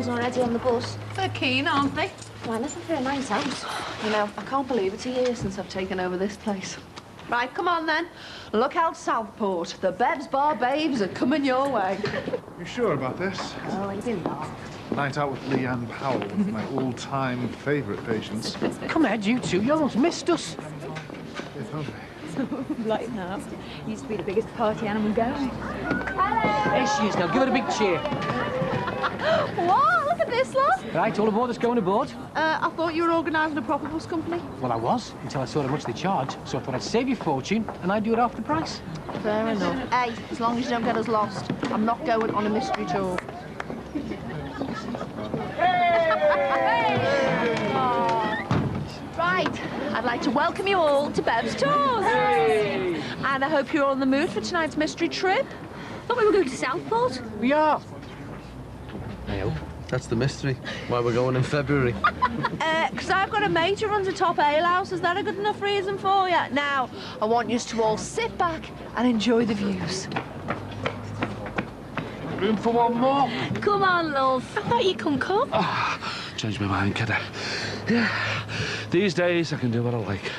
Already on the bus. They're keen, aren't they? Why, nothing for a night out. You know, I can't believe it's a year since I've taken over this place. Right, come on then. Look out Southport. The Beb's Bar babes are coming your way. You sure about this? Oh, you do not. Night out with Leanne Powell, one of my all-time favourite patients. Come ahead, you two. You almost missed us. If only. Lighten up. Used to be the biggest party animal going. Hello! There she is now. Give her a big cheer. What? Look at this, love. Right, all aboard. Let's go on aboard. I thought you were organising a proper bus company. Well, I was, until I saw how much they charge. So I thought I'd save you a fortune, and I'd do it half the price. Fair enough. Hey, as long as you don't get us lost, I'm not going on a mystery tour. Right, I'd like to welcome you all to Bev's Tours. Hey. And I hope you're all in the mood for tonight's mystery trip. Thought we were going to Southport. We are. I hope. That's the mystery. Why we're going in February. Because I've got a mate who runs a top ale house. Is that a good enough reason for you? Now, I want you to all sit back and enjoy the views. Room for one more? Come on, love. I thought you couldn't come. Changed my mind, kiddo. Yeah, these days I can do what I like.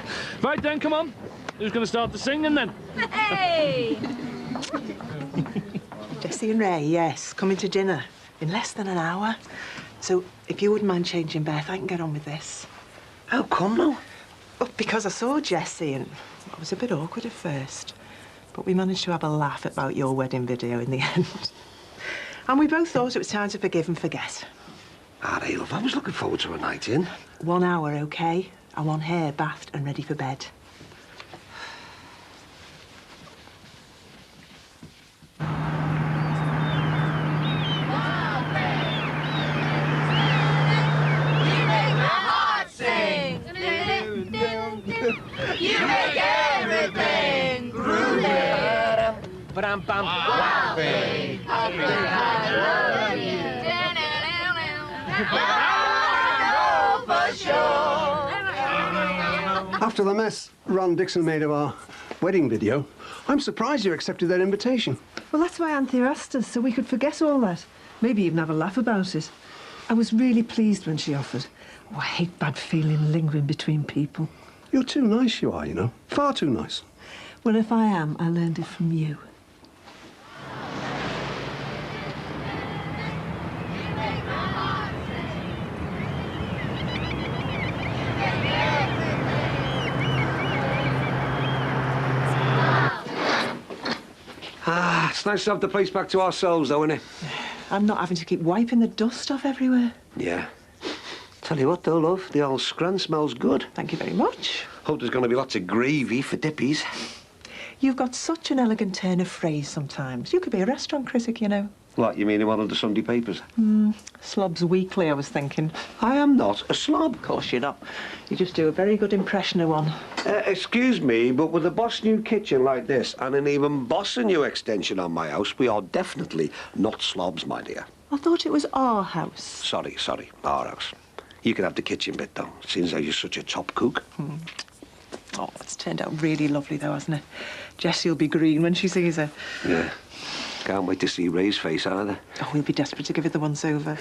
Right then, come on. Who's going to start the singing then? Hey! Jessie and Ray, yes, coming to dinner in less than an hour. So if you wouldn't mind changing Beth, I can get on with this. How come now? Oh, because I saw Jessie and I was a bit awkward at first. But we managed to have a laugh about your wedding video in the end. And we both thought it was time to forgive and forget. Ah, hey, love, I was looking forward to a night in. 1 hour, OK? I want hair bathed and ready for bed. You make everything groovy. Bam, bam. Wow, babe. I think I love you. I know for sure. After the mess Ron Dixon made of our wedding video, I'm surprised you accepted that invitation. Well, that's why Anthea asked us, so we could forget all that. Maybe even have a laugh about it. I was really pleased when she offered. Oh, I hate bad feeling lingering between people. You're too nice, you are, you know. Far too nice. Well, if I am, I learned it from you. Ah, it's nice to have the place back to ourselves, though, isn't it? I'm not having to keep wiping the dust off everywhere. Yeah. Tell you what, though, love, the old scran smells good. Thank you very much. Hope there's going to be lots of gravy for dippies. You've got such an elegant turn of phrase sometimes. You could be a restaurant critic, you know. What, you mean in one of the Sunday papers? Slobs Weekly, I was thinking. I am not a slob. Of course you're not. You just do a very good impression of one. Excuse me, but with a boss new kitchen like this and an even bosser new extension on my house, we are definitely not slobs, my dear. I thought it was our house. Sorry, our house. You can have the kitchen bit, though, since you're such a top cook. Oh, it's turned out really lovely, though, hasn't it? Jessie will be green when she sees her. Yeah. Can't wait to see Ray's face either. Oh, he'll be desperate to give it the once-over.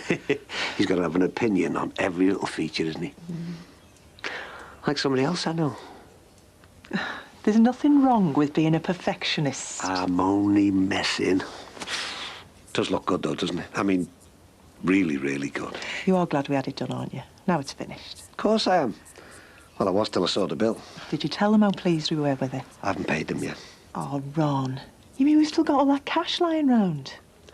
He's got to have an opinion on every little feature, isn't he? Like somebody else I know. There's nothing wrong with being a perfectionist. I'm only messing. Does look good, though, doesn't it? I mean, really, really good. You are glad we had it done, aren't you? Now it's finished. Of course I am. Well, I was till I saw the bill. Did you tell them how pleased we were with it? I haven't paid them yet. Oh, Ron. You mean we've still got all that cash lying round?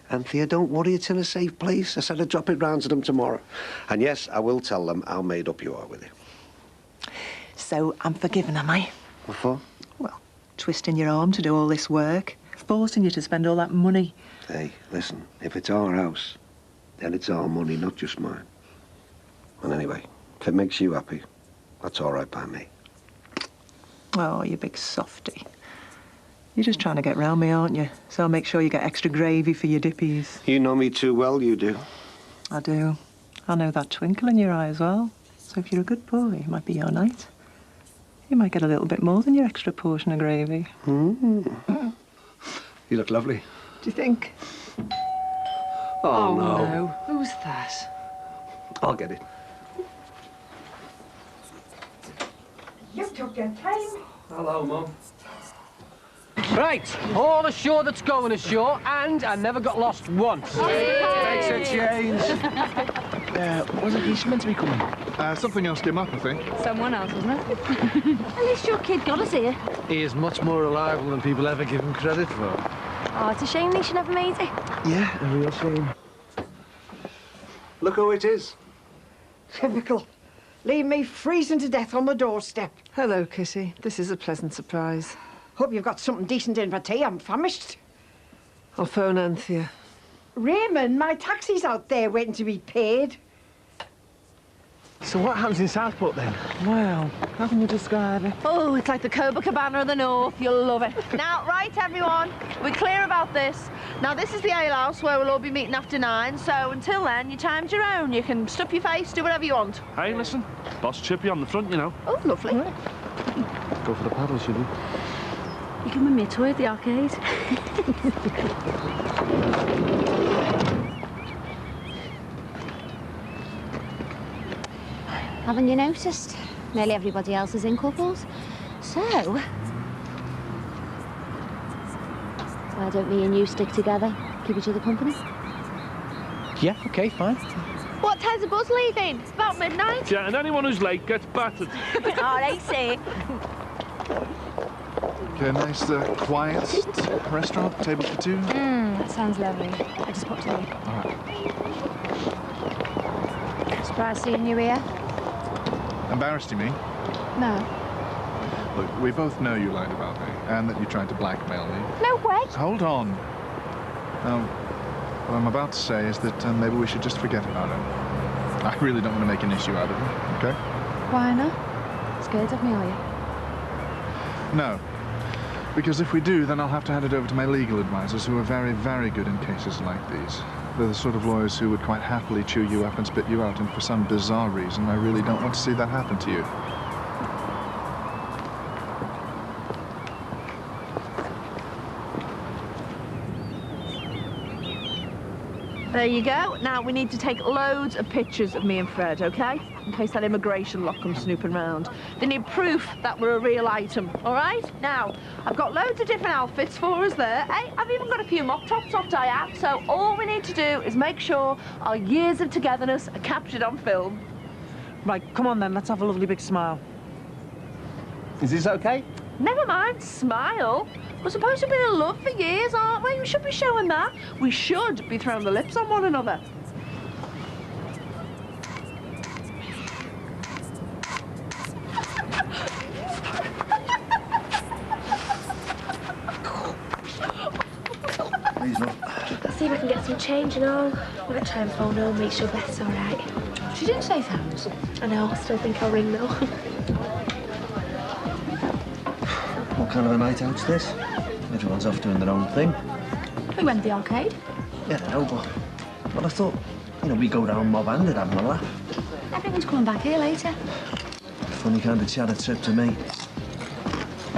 Anthea, don't worry, it's in a safe place. I said I'd drop it round to them tomorrow. And yes, I will tell them how made up you are with it. So I'm forgiven, am I? What for? Well, twisting your arm to do all this work. forcing you to spend all that money. Hey, listen, if it's our house, then it's our money, not just mine. And anyway, if it makes you happy, that's all right by me. Oh, you big softy. You're just trying to get round me, aren't you? So I'll make sure you get extra gravy for your dippies. You know me too well, you do. I do. I know that twinkle in your eye as well. So if you're a good boy, it might be your night. You might get a little bit more than your extra portion of gravy. You look lovely. Do you think? Oh, no. Who's that? I'll get it. You took your time. Hello, Mum. Right, all ashore that's going ashore, and I never got lost once. Makes a change. Wasn't he meant to be coming? Something else came up, I think. Someone else, wasn't it? At least your kid got us here. He is much more reliable than people ever give him credit for. Oh, it's a shame they should never made it. Yeah, a real shame. Look who it is. Typical. Leave me freezing to death on the doorstep. Hello, Kitty. This is a pleasant surprise. Hope you've got something decent in for tea. I'm famished. I'll phone Anthea. Raymond, my taxi's out there waiting to be paid. So what happens in Southport then? Well, how can you describe it? Oh, it's like the Copacabana of the North. You'll love it. Now, right, everyone, we're clear about this. Now, this is the alehouse where we'll all be meeting after 9, so until then, your time's your own. You can stuff your face, do whatever you want. Hey, listen, Boss Chippy on the front, you know. Oh, lovely. Go for the paddle, should we? You can win me a toy at the arcade. Haven't you noticed? Nearly everybody else is in couples. So, why don't me and you stick together? Keep each other company? Yeah, okay, fine. What time's the bus leaving? It's about midnight. Yeah, and anyone who's late gets battered. Oh, they say. Okay, a nice, quiet restaurant, table for two. That sounds lovely. I just popped in. All right. Surprised seeing you here? Embarrassed, you mean? No. Look, we both know you lied about me, and that you tried to blackmail me. No way. Hold on. Now, what I'm about to say is that maybe we should just forget about it. I really don't want to make an issue out of it, okay? Why not? Scared of me, are you? No. Because if we do, then I'll have to hand it over to my legal advisors, who are very, very good in cases like these. They're the sort of lawyers who would quite happily chew you up and spit you out, and for some bizarre reason, I really don't want to see that happen to you. There you go. Now, we need to take loads of pictures of me and Fred, OK? In case that immigration lot comes snooping round. They need proof that we're a real item, all right? Now, I've got loads of different outfits for us there. Hey, I've even got a few mock tops off Diane. So all we need to do is make sure our years of togetherness are captured on film. Right, come on then, let's have a lovely big smile. Is this okay? Never mind, smile. We're supposed to have been in love for years, aren't we? We should be showing that. We should be throwing the lips on one another. Please, Mum. See if I can get some change and all. Might try and phone home, make sure Beth's all right. She didn't say phones. I know, I still think I'll ring though. What kind of a night out's this? Everyone's off doing their own thing. We went to the arcade. Yeah, I know, but I thought, we go down mob-handed having a laugh. Everyone's coming back here later. Funny kind of chat a trip to me.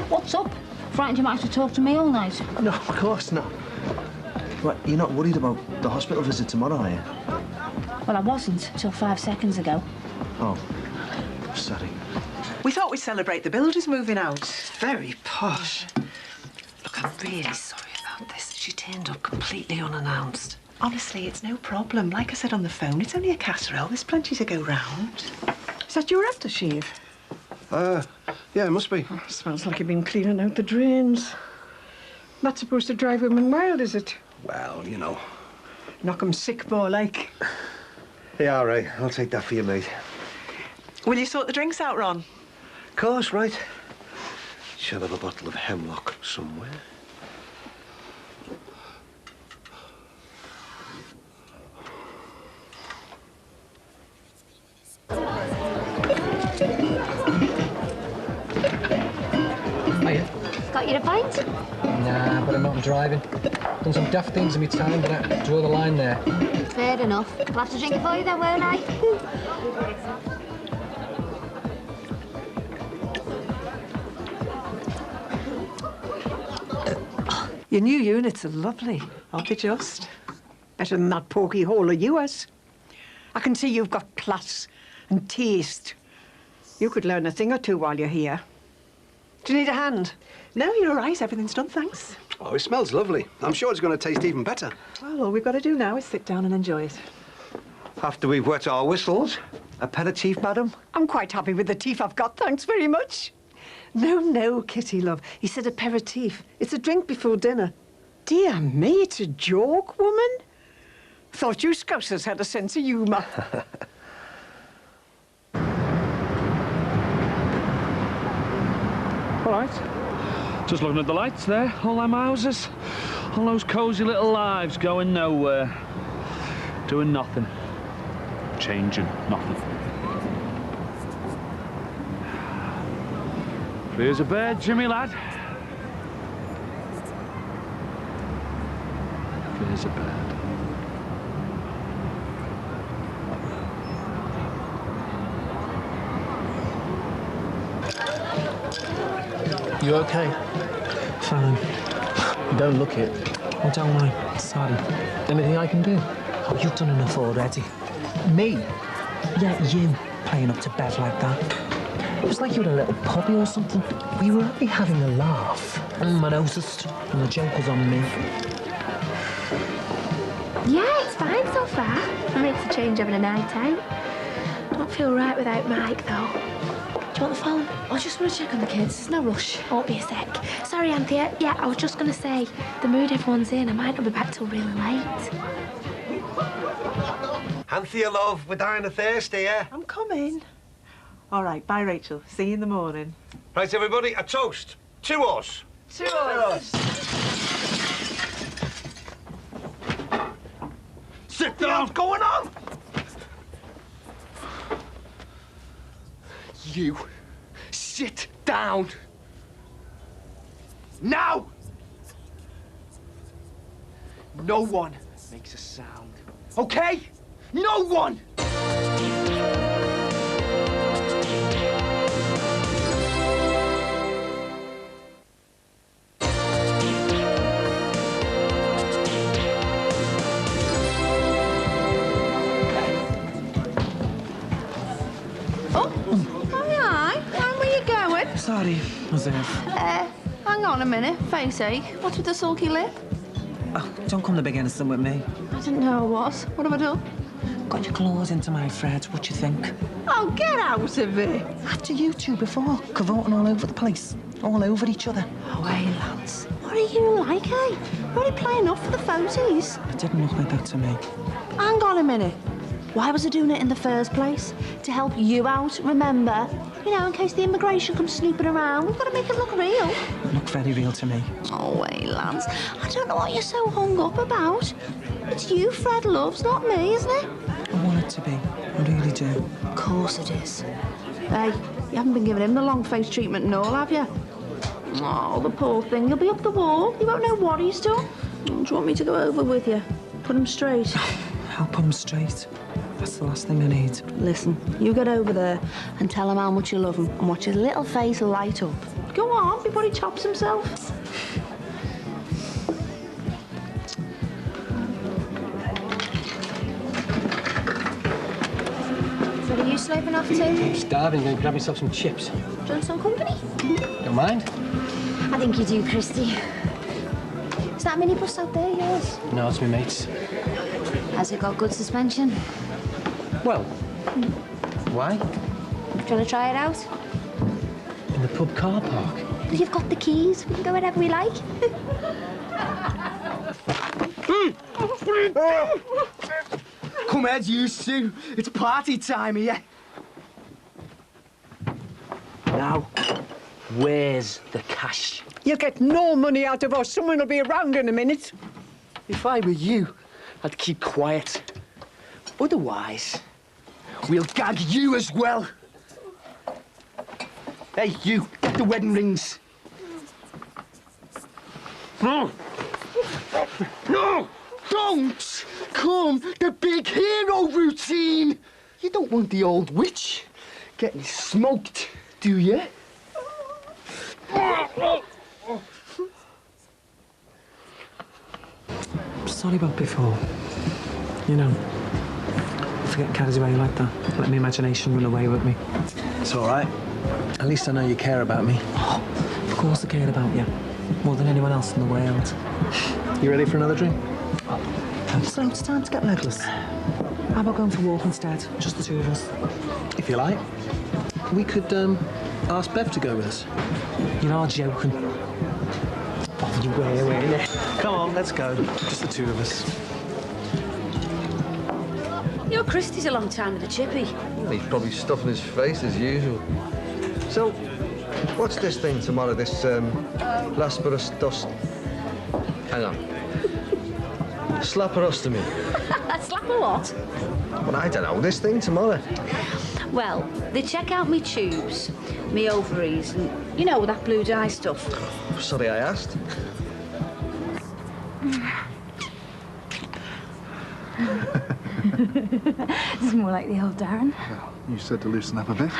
What's up? Frightened you might have to talk to me all night? No, of course not. What, you're not worried about the hospital visit tomorrow, are you? Well, I wasn't till 5 seconds ago. Oh, sorry. We thought we'd celebrate the builders moving out. Very posh. Look, I'm really sorry about this. She turned up completely unannounced. Honestly, it's no problem. Like I said on the phone, it's only a casserole. There's plenty to go round. Is that your aftershave? Yeah, it must be. Oh, smells like you've been cleaning out the drains. Not supposed to drive women wild, is it? Well, Knock 'em sick, more like. Yeah, all right. I'll take that for you, mate. Will you sort the drinks out, Ron? Of course, right. Should have a bottle of hemlock somewhere. out and driving. Done some daft things in my time, but I draw the line there. Fair enough. I'll have to drink it for you then, won't I? Your new units are lovely. Aren't they just? Better than that poky hole of yours. I can see you've got class and taste. You could learn a thing or two while you're here. Do you need a hand? No, you're all right. Everything's done, thanks. Oh, it smells lovely. I'm sure it's going to taste even better. Well, all we've got to do now is sit down and enjoy it. After we've wet our whistles, aperitif, madam? I'm quite happy with the teeth I've got, thanks very much. No, Kitty, love. He said aperitif. It's a drink before dinner. Dear me, it's a joke, woman. Thought you Scousers had a sense of humour. All right. Just looking at the lights there, all them houses. All those cosy little lives going nowhere. Doing nothing. Changing nothing. Free as a bird, Jimmy lad. Free as a bird. You okay? Fine. You don't look it. Oh, don't I? Sorry. Anything I can do? Oh, you've done enough already. Me? Yeah, you. Playing up to bed like that. It was like you were a little puppy or something. We were only having a laugh. I noticed. And the joke was on me. Yeah, it's fine so far. It makes a change having a night out. Don't feel right without Mike, though. Do you want the phone? I just want to check on the kids. There's no rush. Won't be a sec. Sorry, Anthea. Yeah, I was just going to say, the mood everyone's in, I might not be back till really late. Anthea, love, we're dying of thirst here. I'm coming. All right, bye, Rachel. See you in the morning. Right, everybody, a toast to us. To us. Sit down. What's going on? You sit down. Now! No one makes a sound. Okay? No one! Sorry, Joseph. Hang on a minute, face ache. What's with the sulky lip? Oh, don't come the big innocent with me. I didn't know I was. What have I done? Got your claws into my Fred. What you think? Oh, get out of it. After you two before, cavorting all over the place. All over each other. Oh, hey, Lance. What are you like, eh? You're only playing off for the photos. It didn't look like that to me. Hang on a minute. Why was I doing it in the first place? To help you out, remember? You know, in case the immigration comes snooping around, we've got to make it look real. It looked very real to me. Oh, hey, Lance. I don't know what you're so hung up about. It's you Fred loves, not me, isn't it? I want it to be. I really do. Of course it is. Hey, you haven't been giving him the long face treatment and all, have you? Oh, the poor thing. He'll be up the wall. You won't know what he's done. Do you want me to go over with you? Put him straight? I'll put him straight. That's the last thing I need. Listen, you get over there and tell him how much you love him and watch his little face light up. Go on, before he chops himself. So are you slaving off too? Starving, going to grab myself some chips. Do you want some company? Don't mind? I think you do, Christy. Is that minibus out there yours? No, it's my mate's. Has it got good suspension? Well, why? Do you want to try it out? In the pub car park. Well, you've got the keys. We can go wherever we like. Come here, you two. It's party time here. Now, where's the cash? You'll get no money out of us. Someone will be around in a minute. If I were you, I'd keep quiet. Otherwise, we'll gag you as well. Hey, you, get the wedding rings. No! Don't come the big hero routine! You don't want the old witch getting smoked, do you? Sorry about before. You know, for getting carried away like that. Let my imagination run away with me. It's all right. At least I know you care about me. Oh, of course I care about you. More than anyone else in the world. You ready for another drink? So it's time to get legless. How about going for a walk instead? Just the two of us. If you like. We could, ask Bev to go with us. You are joking. Oh, you were you? Come on, let's go. Just the two of us. Your Christy's a long time with a chippy. Well, he's probably stuffing his face as usual. So, what's this thing tomorrow, this, Lasparus. Hang on. Slaparostomy. Slap a what? Well, I don't know. This thing tomorrow. Well, they check out me tubes, me ovaries, and, you know, that blue dye stuff. Sorry I asked. This is more like the old Darren. Well, you said to loosen up a bit.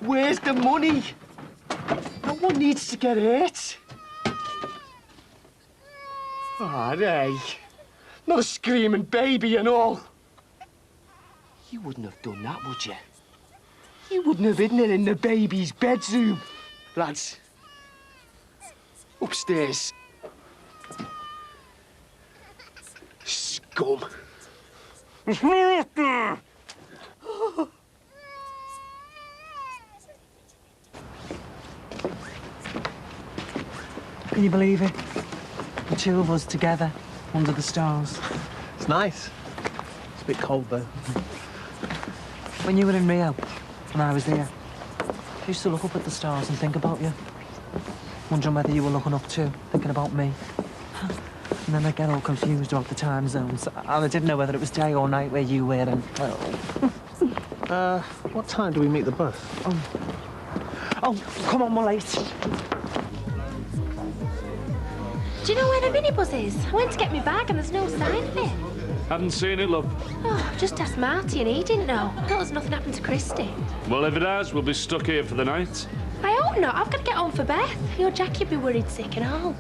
Where's the money? No one needs to get hurt. Ah, hey. Not a screaming baby and all. You wouldn't have done that, would you? You wouldn't have hidden it in the baby's bedroom. Lads, upstairs. Scum. Can you believe it? The two of us together under the stars. It's nice. It's a bit cold, though. When you were in Rio, and I was there, I used to look up at the stars and think about you. Wondering whether you were looking up too, thinking about me. And then I'd get all confused about the time zones. And I didn't know whether it was day or night where you were, and well... what time do we meet the bus? Oh, come on, we're late. Do you know where the minibus is? I went to get my bag and there's no sign of it. Hadn't seen it, love. Oh, just asked Marty and he didn't know. I thought there's nothing happened to Christy. Well, if it has, we'll be stuck here for the night. I hope not. I've got to get home for Beth. Your Jackie'd be worried sick and all.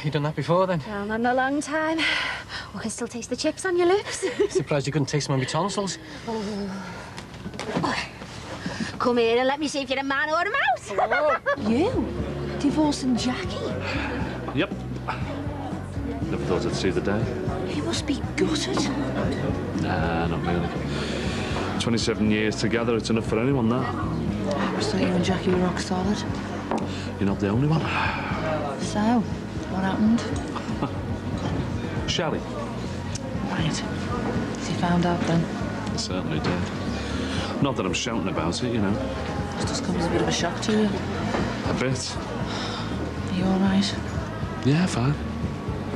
You done that before, then? Well, not in a long time. I can still taste the chips on your lips. Surprised you couldn't taste my tonsils. Come here and let me see if you're a man or a mouse. You? Divorcing Jackie? Yep. Never thought I'd see the day. You must be gutted. Nah, not really. 27 years together, it's enough for anyone, that. So you and Jackie were rock solid? You're not the only one. So, what happened? Shelley. Right. Has he found out then? I certainly did. Not that I'm shouting about it, you know. This just comes as a bit of a shock to you. A bit. Are you all right? Yeah, fine.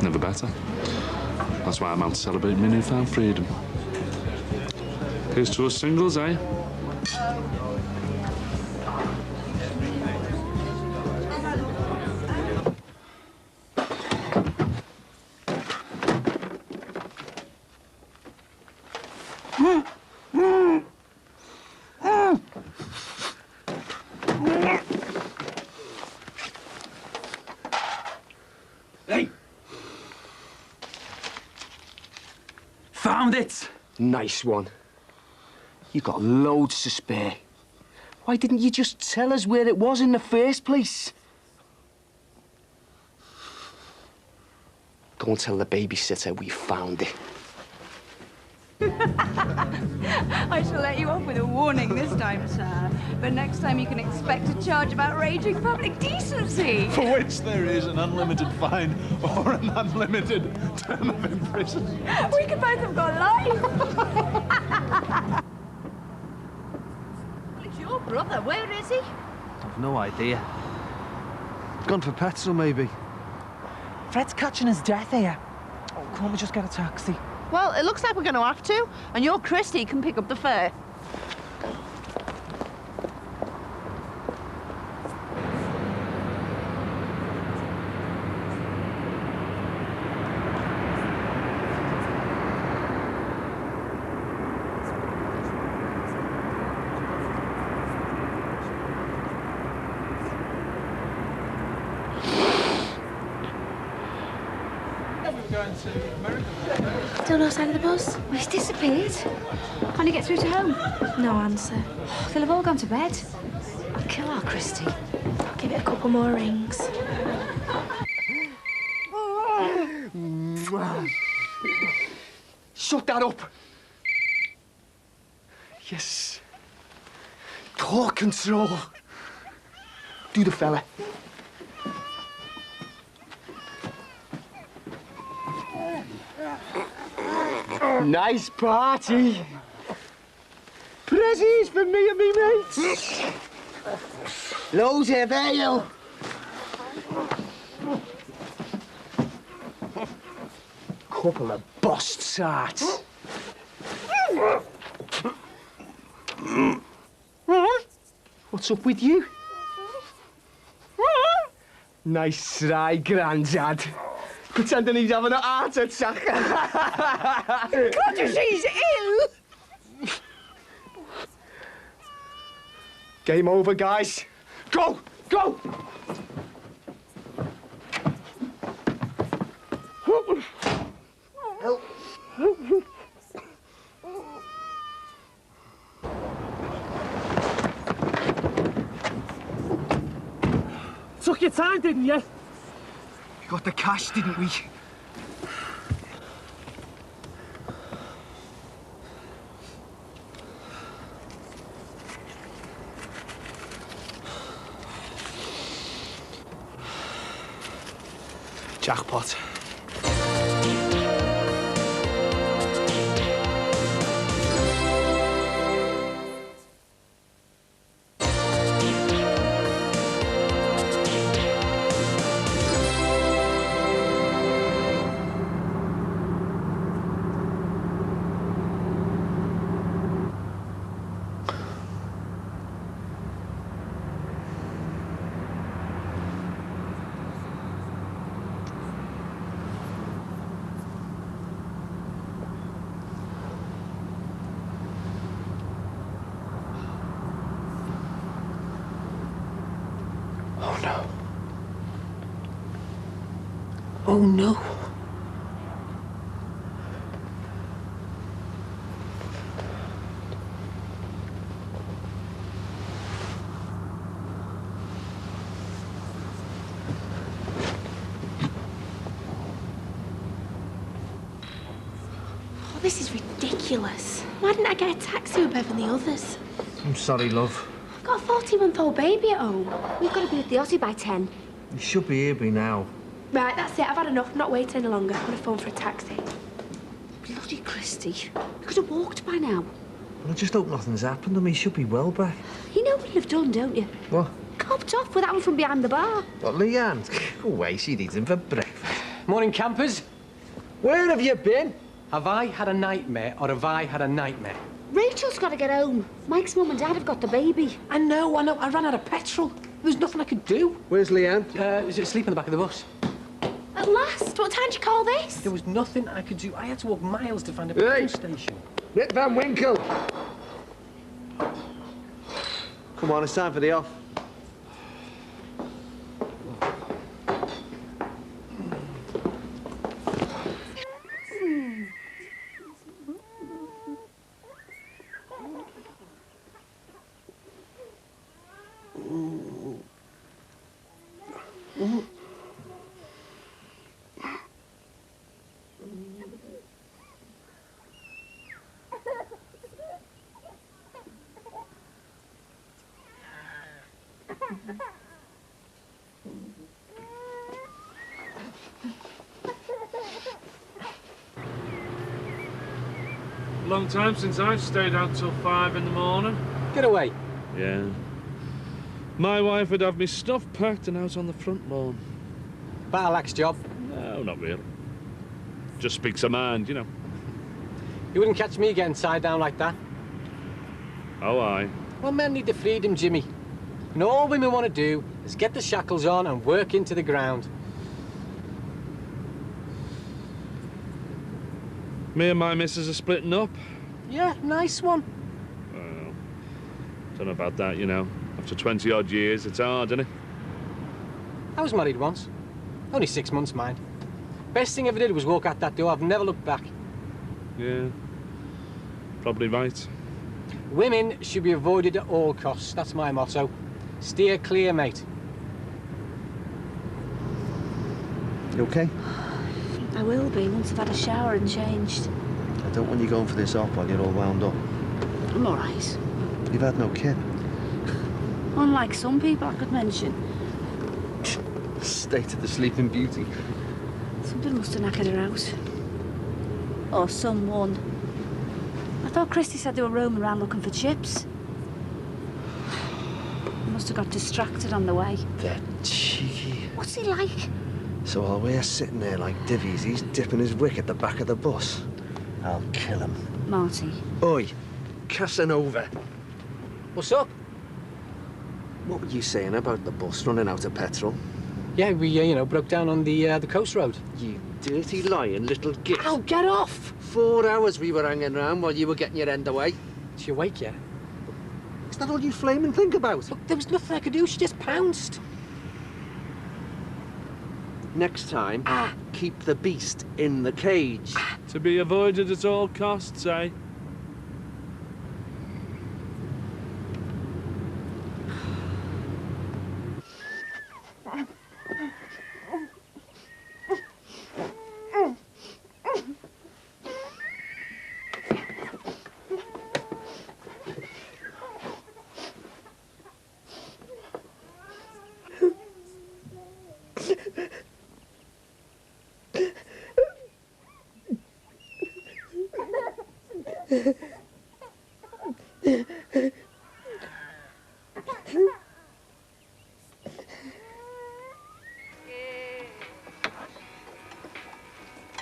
Never better. That's why I'm out to celebrate my newfound freedom. Here's to us singles, eh? Hey! Found it! Nice one. You got loads to spare. Why didn't you just tell us where it was in the first place? Go and tell the babysitter we found it. I shall let you off with a warning this time, sir. But next time you can expect a charge of outraging public decency. For which there is an unlimited fine or an unlimited term of imprisonment. We could both have got life. It's your brother. Where is he? I've no idea. Gone for petrol, maybe. Fred's catching his death here. Oh, can't we just get a taxi? Well, it looks like we're going to have to, and your Christy can pick up the fare. Still no sign of the bus? Well, he's disappeared. Can't he get through to home? No answer. They'll have all gone to bed. I'll kill our Christy. I'll give it a couple more rings. Shut that up. Yes. Thought control. Do the fella. Nice party. Prezzies for me and me mates. Loads of ale. Couple of bust sarts. What's up with you? Nice try, Grandad. Pretending he's having a heart attack. God, she's ill! Game over, guys. Go! Go! Took your time, didn't you? We got the cash, didn't we? Jackpot. Oh, no. Oh, no. Oh, this is ridiculous. Why didn't I get a taxi with Bev and the others? I'm sorry, love. I've got a 14-month-old baby at home. We've got to be at the Aussie by 10. You should be here by now. Right, that's it. I've had enough. I'm not waiting any longer. I'm going to phone for a taxi. Bloody Christy. You could have walked by now. Well, I just hope nothing's happened to me. He should be well back. You know what you'd have done, don't you? What? Copped off with that one from behind the bar. What, Leanne? Go away, she'd eat him for breakfast. Morning, campers. Where have you been? Have I had a nightmare or have I had a nightmare? Rachel's got to get home. Mike's mum and dad have got the baby. I know. I ran out of petrol. There's nothing I could do. Where's Leanne? Is it asleep in the back of the bus? At last? What time did you call this? There was nothing I could do. I had to walk miles to find a petrol station. Rip Van Winkle! Come on, it's time for the off. Long time since I've stayed out till 5 in the morning. Get away. Yeah. My wife would have me stuff packed and out on the front lawn. Battle axe job? No, not really. Just speaks her mind, you know. You wouldn't catch me getting tied down like that. Oh, aye. Well, men need the freedom, Jimmy. And all women want to do is get the shackles on and work into the ground. Me and my missus are splitting up. Yeah, nice one. Well, don't know about that, you know. After 20-odd years, it's hard, isn't it? I was married once. Only 6 months, mind. Best thing I ever did was walk out that door. I've never looked back. Yeah. Probably right. Women should be avoided at all costs. That's my motto. Steer clear, mate. You okay? I will be once I've had a shower and changed. I don't want you going for this op while you're all wound up. I'm all right. You've had no kid. Unlike some people I could mention. State of the sleeping beauty. Something must have knackered her out. Or someone. I thought Christy said they were roaming around looking for chips. Must have got distracted on the way. They're cheeky. What's he like? So while we're sitting there like divvies, he's dipping his wick at the back of the bus. I'll kill him. Marty. Oi, Casanova. What's up? What were you saying about the bus running out of petrol? Yeah, we, you know, broke down on the coast road. You dirty lying little git. Ow, get off! 4 hours we were hanging around while you were getting your end away. Is she awake yet? Is that all you flaming think about? Look, there was nothing I could do. She just pounced. Next time, keep the beast in the cage. To be avoided at all costs, eh?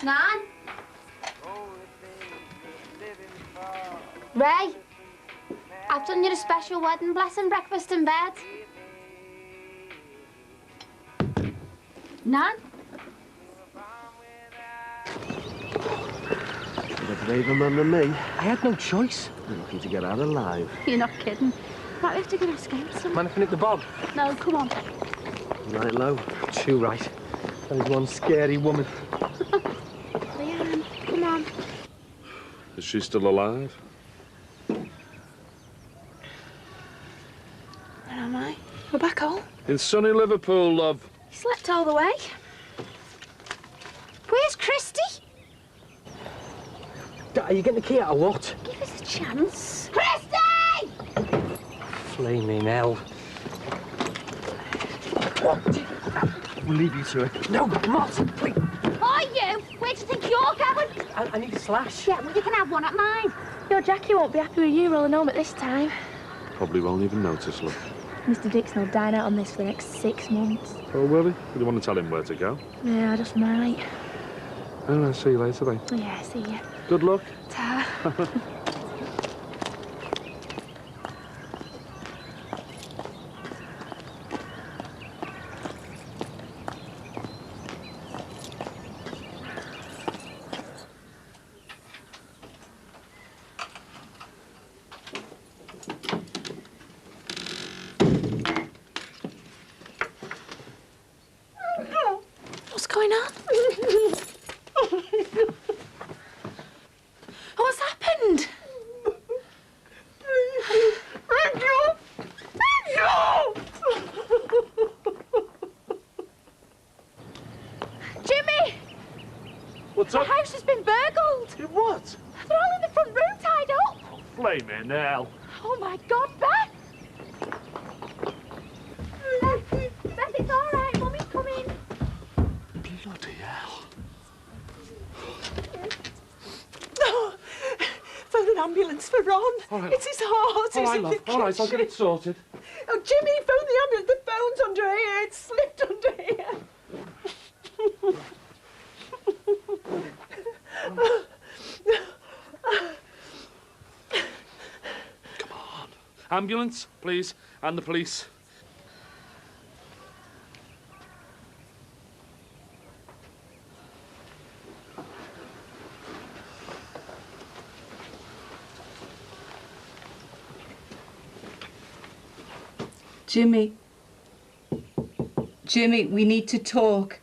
Nan? Ray? I've done you a special wedding blessing breakfast in bed. Nan? You're a braver man than me. I had no choice. You're lucky to get out alive. You're not kidding. Right, we have to go to skates. Man, I hit the bob. No, come on. Right low. Too right. That is one scary woman. Leanne, come on. Is she still alive? Where am I? We're back home. In sunny Liverpool, love. He slept all the way. Where's Christy? Are you getting the key out of what? Give us a chance. Christy! Flaming hell. We'll leave you to it. No, Martin, please. Oh, you! Where do you think you're going? I need a slash. Yeah, well, you can have one at mine. Your Jackie won't be happy with you rolling home at this time. Probably won't even notice, love. Mr. Dixon will dine out on this for the next 6 months. Oh, will he? Do you want to tell him where to go? Yeah, I just might. Oh, I'll see you later, then. Yeah, see ya. Good luck. Ta. What's going on? What's happened? Jimmy! What's The up? house has been burgled. What? They're all in the front room tied up. Flaming hell. Oh my God, Beth! Thanks for Ron. right. It's his heart. All He's right, in love. the All right, I'll kitchen. get it sorted. Oh, Jimmy, phone the ambulance. The phone's under here. It's slipped under here. Come on. Ambulance, please, and the police. Jimmy. Jimmy, we need to talk.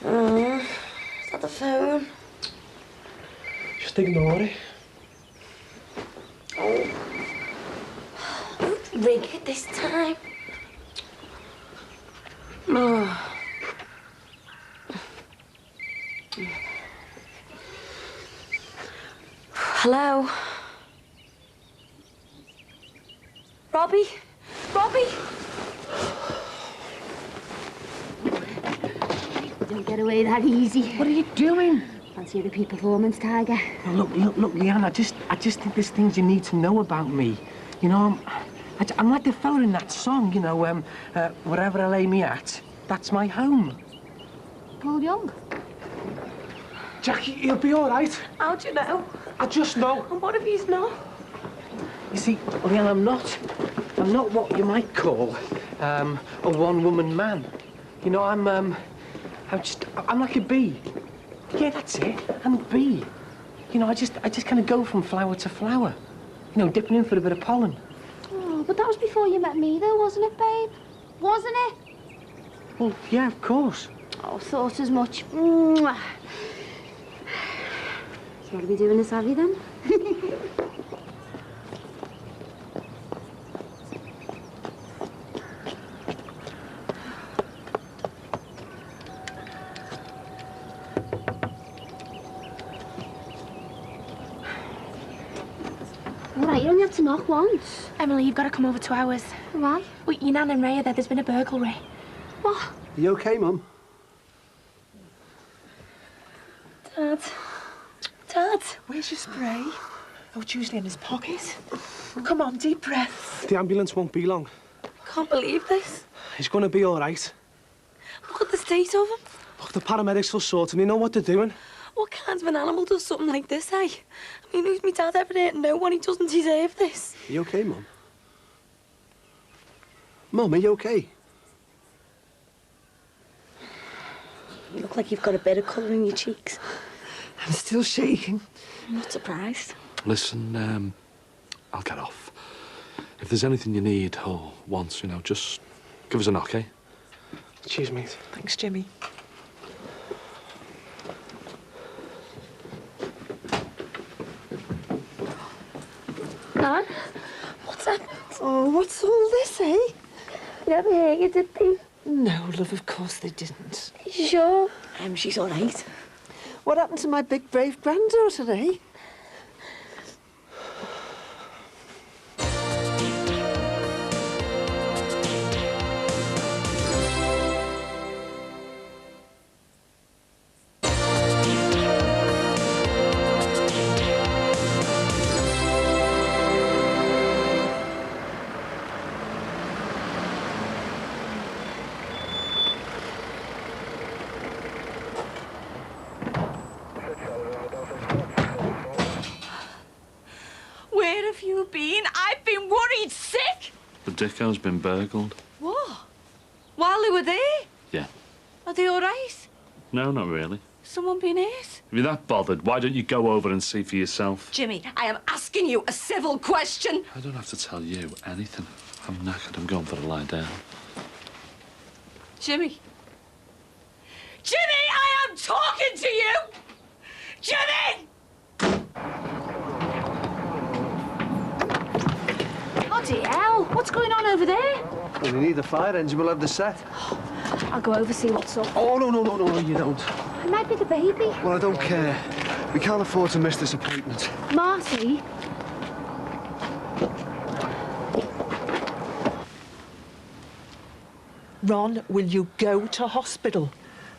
Is that the phone? Just ignore it. Oh. Don't ring it this time. Oh. Hello? Robbie? Robbie? Don't get away that easy. What are you doing? Fancy a repeat performance, Tiger. Oh, look, Leanne, I just think there's things you need to know about me. You know, I'm like the fella in that song, you know, wherever I lay me at, that's my home. Paul Young? Jackie, he'll be all right. How do you know? I just know. And what if he's not? You see, Leanne, I'm not what you might call a one-woman man. You know, I'm like a bee. Yeah, that's it. I'm a bee. You know, I just kind of go from flower to flower. You know, dipping in for a bit of pollen. Oh, but that was before you met me, though, wasn't it, babe? Wasn't it? Well, yeah, of course. Oh, thought as much. Mwah. So what are we doing this, have you, then? All right, you only have to knock once. Emily, you've got to come over to ours. Why? Well, your nan and Ray are there. There's been a burglary. What? Are you okay, Mum? Dad. Dad, where's your spray? Oh, it's usually in his pocket. Come on, deep breath. The ambulance won't be long. Can't believe this. He's going to be all right. Look at the state of him. Look, the paramedics will sort him. They know what they're doing. What kind of an animal does something like this, eh? I mean, who's my dad ever hurt no one? He doesn't deserve this. Are you okay, Mum? Mum, are you okay? You look like you've got a bit of colour in your cheeks. I'm still shaking. I'm not surprised. Listen, I'll get off. If there's anything you need or want, you know, just give us a knock, eh? Cheers, mate. Thanks, Jimmy. Nan? What's happened? Oh, what's all this, eh? You never hear you, did they? No, love, of course they didn't. You sure? She's all right. What happened to my big, brave granddaughter, eh? Where have you been? I've been worried sick. The Dicko's been burgled. What? While they were there? Yeah. Are they all right? No, not really. Someone been hurt? If you're that bothered, why don't you go over and see for yourself? Jimmy, I am asking you a civil question. I don't have to tell you anything. I'm knackered. I'm going for a lie down. Jimmy. Jimmy, I am talking to you! Jimmy! Bloody hell! What's going on over there? Well, we need the fire engine. We'll have the set. I'll go over, see what's up. Oh, no, you don't. It might be the baby. Well, I don't care. We can't afford to miss this appointment. Marty, Ron, will you go to hospital?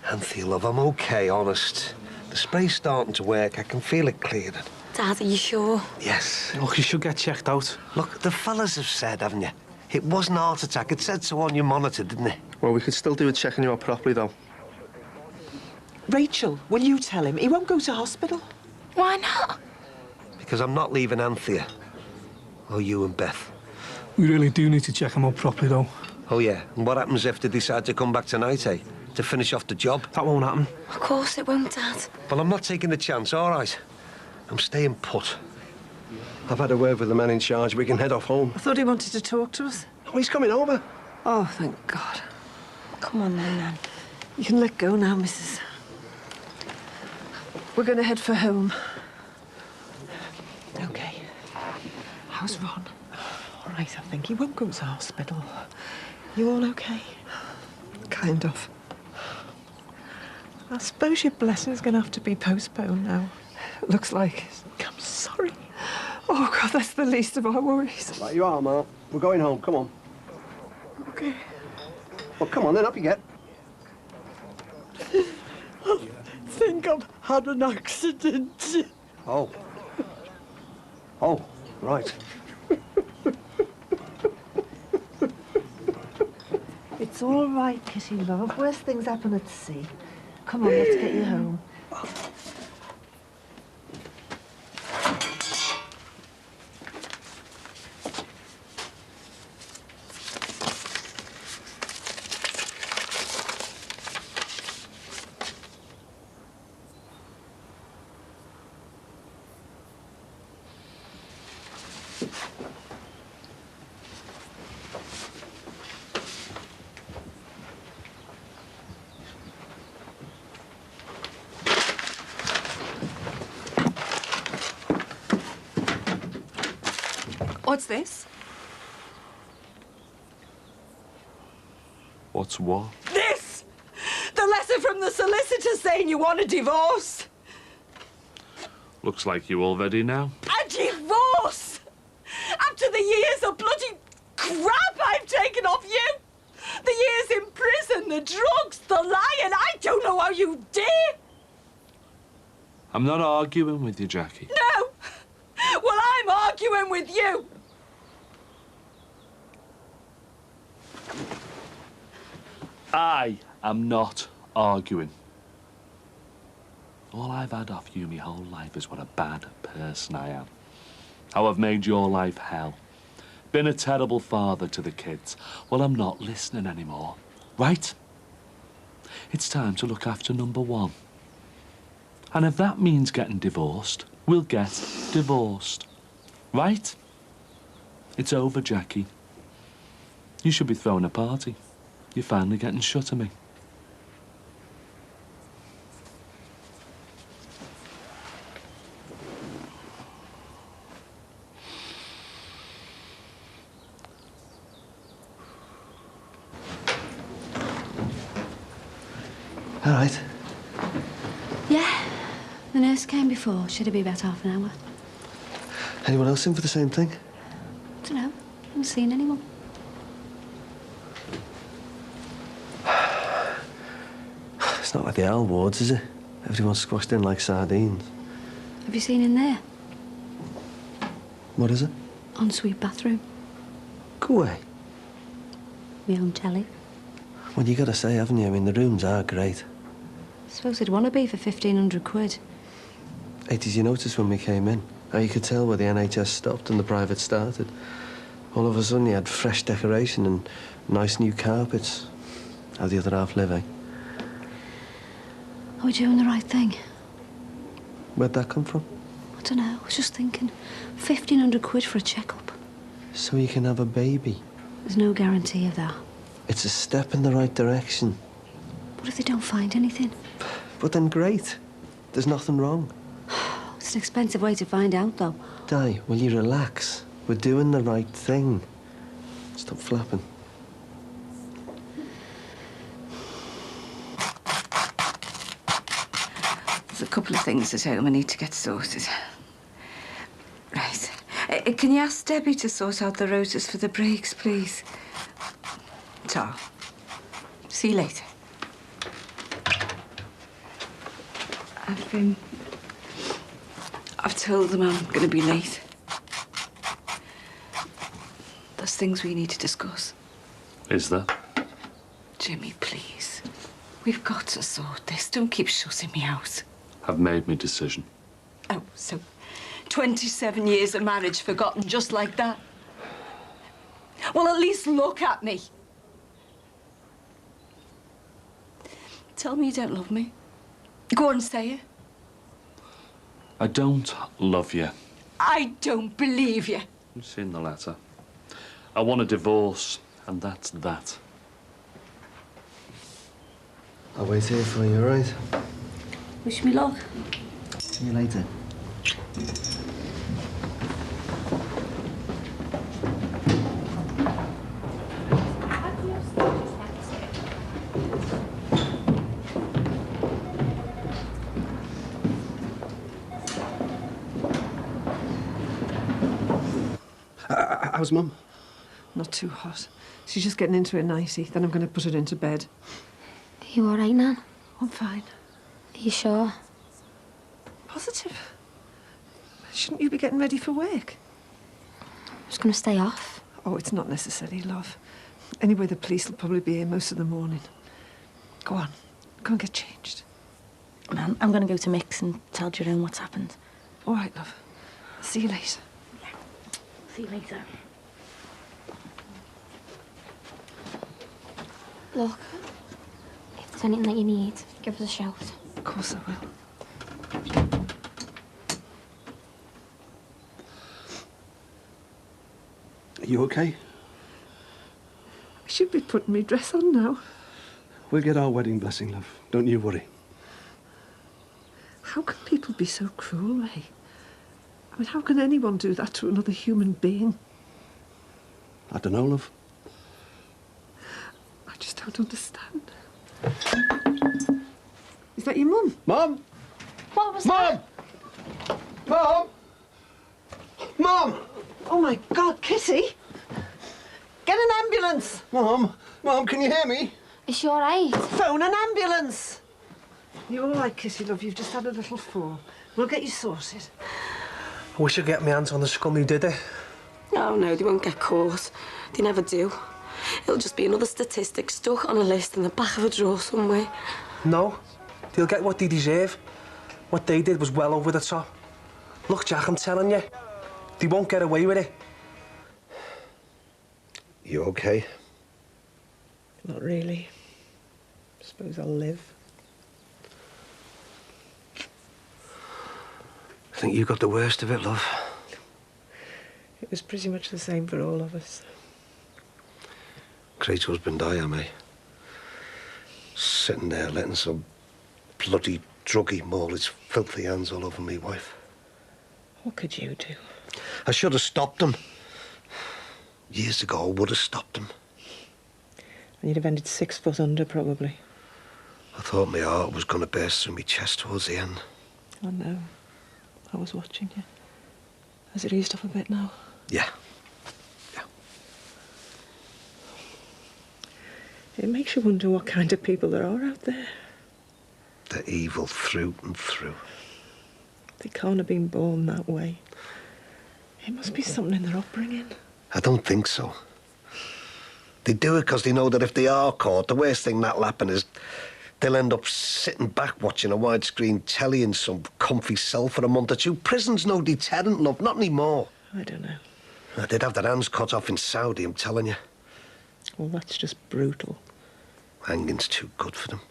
Anthea, love, I'm okay, honest. The spray's starting to work. I can feel it clearing. Dad, are you sure? Yes. Look, you should get checked out. Look, the fellas have said, haven't you? It wasn't a heart attack. It said so on your monitor, didn't it? Well, we could still do a check on you out properly, though. Rachel, will you tell him? He won't go to hospital. Why not? Because I'm not leaving Anthea. Or you and Beth. We really do need to check him out properly, though. Oh, yeah? And what happens if they decide to come back tonight, eh? To finish off the job? That won't happen. Of course it won't, Dad. Well, I'm not taking the chance, all right? I'm staying put. I've had a word with the man in charge. We can head off home. I thought he wanted to talk to us. Oh, he's coming over. Oh, thank God. Come on then, Nan. You can let go now, Mrs. We're going to head for home. OK. How's Ron? All right, I think. He won't go to hospital. You all OK? Kind of. I suppose your blessing's going to have to be postponed now. Looks like. I'm sorry. Oh, God, that's the least of our worries. Right, you are, Ma. We're going home. Come on. OK. Well, come on, then. Up you get. I think I've had an accident. Oh. Oh, right. It's all right, Kitty, love. Worst things happen at sea. Come on, let's get you home. What's this? What's what? This! The letter from the solicitor saying you want a divorce. Looks like you all ready now. A divorce! After the years of bloody crap I've taken off you! The years in prison, the drugs, the lying, I don't know how you dare! I'm not arguing with you, Jackie. No! Well, I'm arguing with you! I am not arguing. All I've had off you my whole life is what a bad person I am. How I've made your life hell. Been a terrible father to the kids. Well, I'm not listening anymore. Right? It's time to look after number one. And if that means getting divorced, we'll get divorced. Right? It's over, Jackie. You should be throwing a party. You're finally getting shut of me. All right. Yeah. The nurse came before. Should it be about half an hour? Anyone else in for the same thing? I don't know. Haven't seen anyone. It's not like the L wards, is it? Everyone's squashed in like sardines. Have you seen in there? What is it? Ensuite bathroom. Go away. My own telly. Well, you gotta say, haven't you? I mean, the rooms are great. Suppose it'd want to be for 1,500 quid. Hey, did you notice when we came in? How you could tell where the NHS stopped and the private started? All of a sudden, you had fresh decoration and nice new carpets. How the other half live, eh? Are we doing the right thing? Where'd that come from? I don't know. I was just thinking. 1,500 quid for a checkup. So you can have a baby. There's no guarantee of that. It's a step in the right direction. What if they don't find anything? But then great. There's nothing wrong. It's an expensive way to find out, though. Di, will you relax? We're doing the right thing. Stop flapping. There's a couple of things at home I need to get sorted. Right. Can you ask Debbie to sort out the rotors for the breaks, please? Ta. See you later. I've told them I'm going to be late. There's things we need to discuss. Is there? Jimmy, please. We've got to sort this. Don't keep shutting me out. I've made my decision. Oh, so 27 years of marriage forgotten just like that? Well, at least look at me. Tell me you don't love me. Go on, say it. I don't love you. I don't believe you. You've seen the letter. I want a divorce, and that's that. I'll wait here for you, all right? Wish me luck. See you later. How's Mum? Not too hot. She's just getting into it nicey. Then I'm going to put her into bed. Are you all right, Nan? I'm fine. Are you sure? Positive. Shouldn't you be getting ready for work? I was going to stay off. Oh, it's not necessary, love. Anyway, the police will probably be here most of the morning. Go on. Go and get changed. Nan, I'm going to go to Mick's and tell Jerome what's happened. All right, love. I'll see you later. See you later. Look, if there's anything that you need, give us a shout. Of course I will. Are you okay? I should be putting my dress on now. We'll get our wedding blessing, love. Don't you worry. How can people be so cruel, eh? I mean, how can anyone do that to another human being? I don't know, love. I just don't understand. Is that your mum? Mum! What was Mum! Mum! Mum! Oh, my God, Kitty! Get an ambulance! Mum! Mum, can you hear me? Is she all right? Phone an ambulance! You all right, Kitty, love? You've just had a little fall. We'll get you sorted. I wish I'd get my hands on the scum who did it. Oh, no, they won't get caught. They never do. It'll just be another statistic stuck on a list in the back of a drawer somewhere. No, they'll get what they deserve. What they did was well over the top. Look, Jack, I'm telling you, they won't get away with it. You okay? Not really. Suppose I'll live. I think you got the worst of it, love. It was pretty much the same for all of us. Great husband I am, eh? Sitting there letting some bloody druggie maul his filthy hands all over me wife. What could you do? I should have stopped him. Years ago, I would have stopped him. And you'd have ended 6 foot under, probably. I thought my heart was going to burst through my chest towards the end. I know. I was watching you. Has it eased off a bit now? Yeah. It makes you wonder what kind of people there are out there. They're evil through and through. They can't have been born that way. It must be something in their upbringing. I don't think so. They do it because they know that if they are caught, the worst thing that'll happen is they'll end up sitting back watching a widescreen telly in some comfy cell for a month or two. Prison's no deterrent, love, not anymore. I don't know. They'd have their hands cut off in Saudi, I'm telling you. Well, that's just brutal. Hanging's too good for them.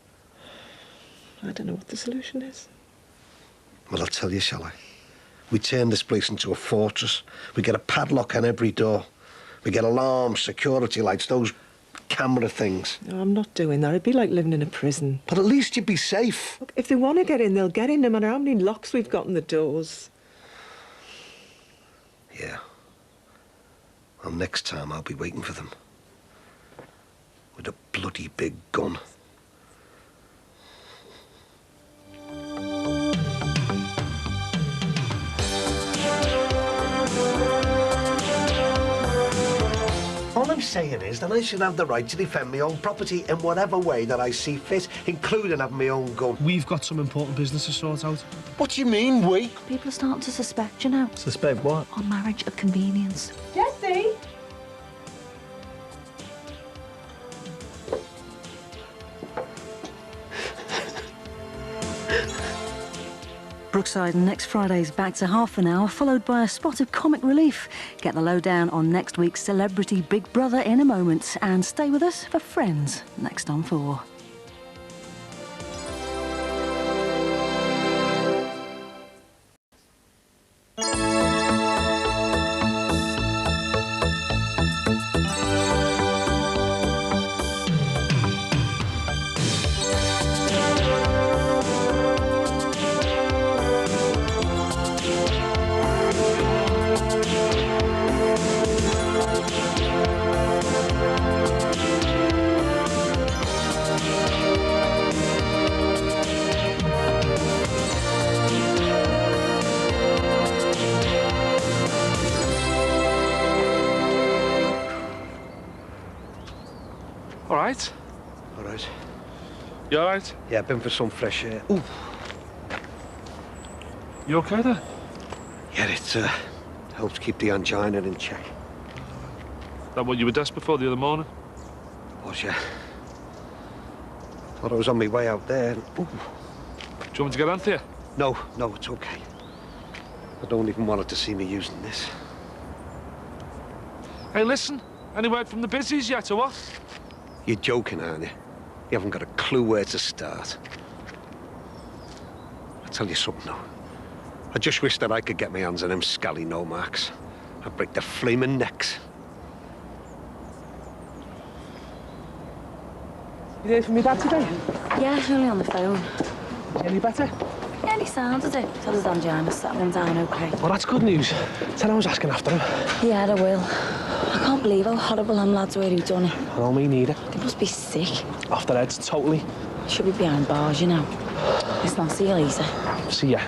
I don't know what the solution is. Well, I'll tell you, shall I? We turn this place into a fortress. We get a padlock on every door. We get alarms, security lights, those camera things. No, I'm not doing that. It'd be like living in a prison. But at least you'd be safe. Look, if they want to get in, they'll get in, no matter how many locks we've got on the doors. Yeah. Well, next time I'll be waiting for them. With a bloody big gun. saying is that I should have the right to defend my own property in whatever way that I see fit, including having my own gun. We've got some important business to sort out. What do you mean, we? People are starting to suspect, you know. Suspect what? On marriage of convenience. Jessie! Brookside next Friday's back to half an hour, followed by a spot of comic relief. Get the lowdown on next week's Celebrity Big Brother in a moment, and stay with us for Friends next on 4. All right? All right. You all right? Yeah, been for some fresh air. Ooh. You okay there? Yeah, it helps keep the angina in check. That what you were desperate for the other morning? Was, yeah. Thought I was on my way out there. And, ooh. Do you want me to get Anthea? No, it's okay. I don't even want her to see me using this. Hey, listen. Any word from the busies yet, or what? You're joking, aren't you? You haven't got a clue where to start. I'll tell you something, though. I just wish that I could get my hands on them scally no-marks. I'd break their flaming necks. You heard from your dad today? Yeah, only on the phone. Is he any better? Yeah, he sounded it. Said his angina settling down okay. Well, that's good news. Tell him I was asking after him. Yeah, I will. I can't believe how horrible them lads were who done it. Oh, me neither. They must be sick. Off their heads, totally. Should be behind bars, you know. It's not see you later. See ya.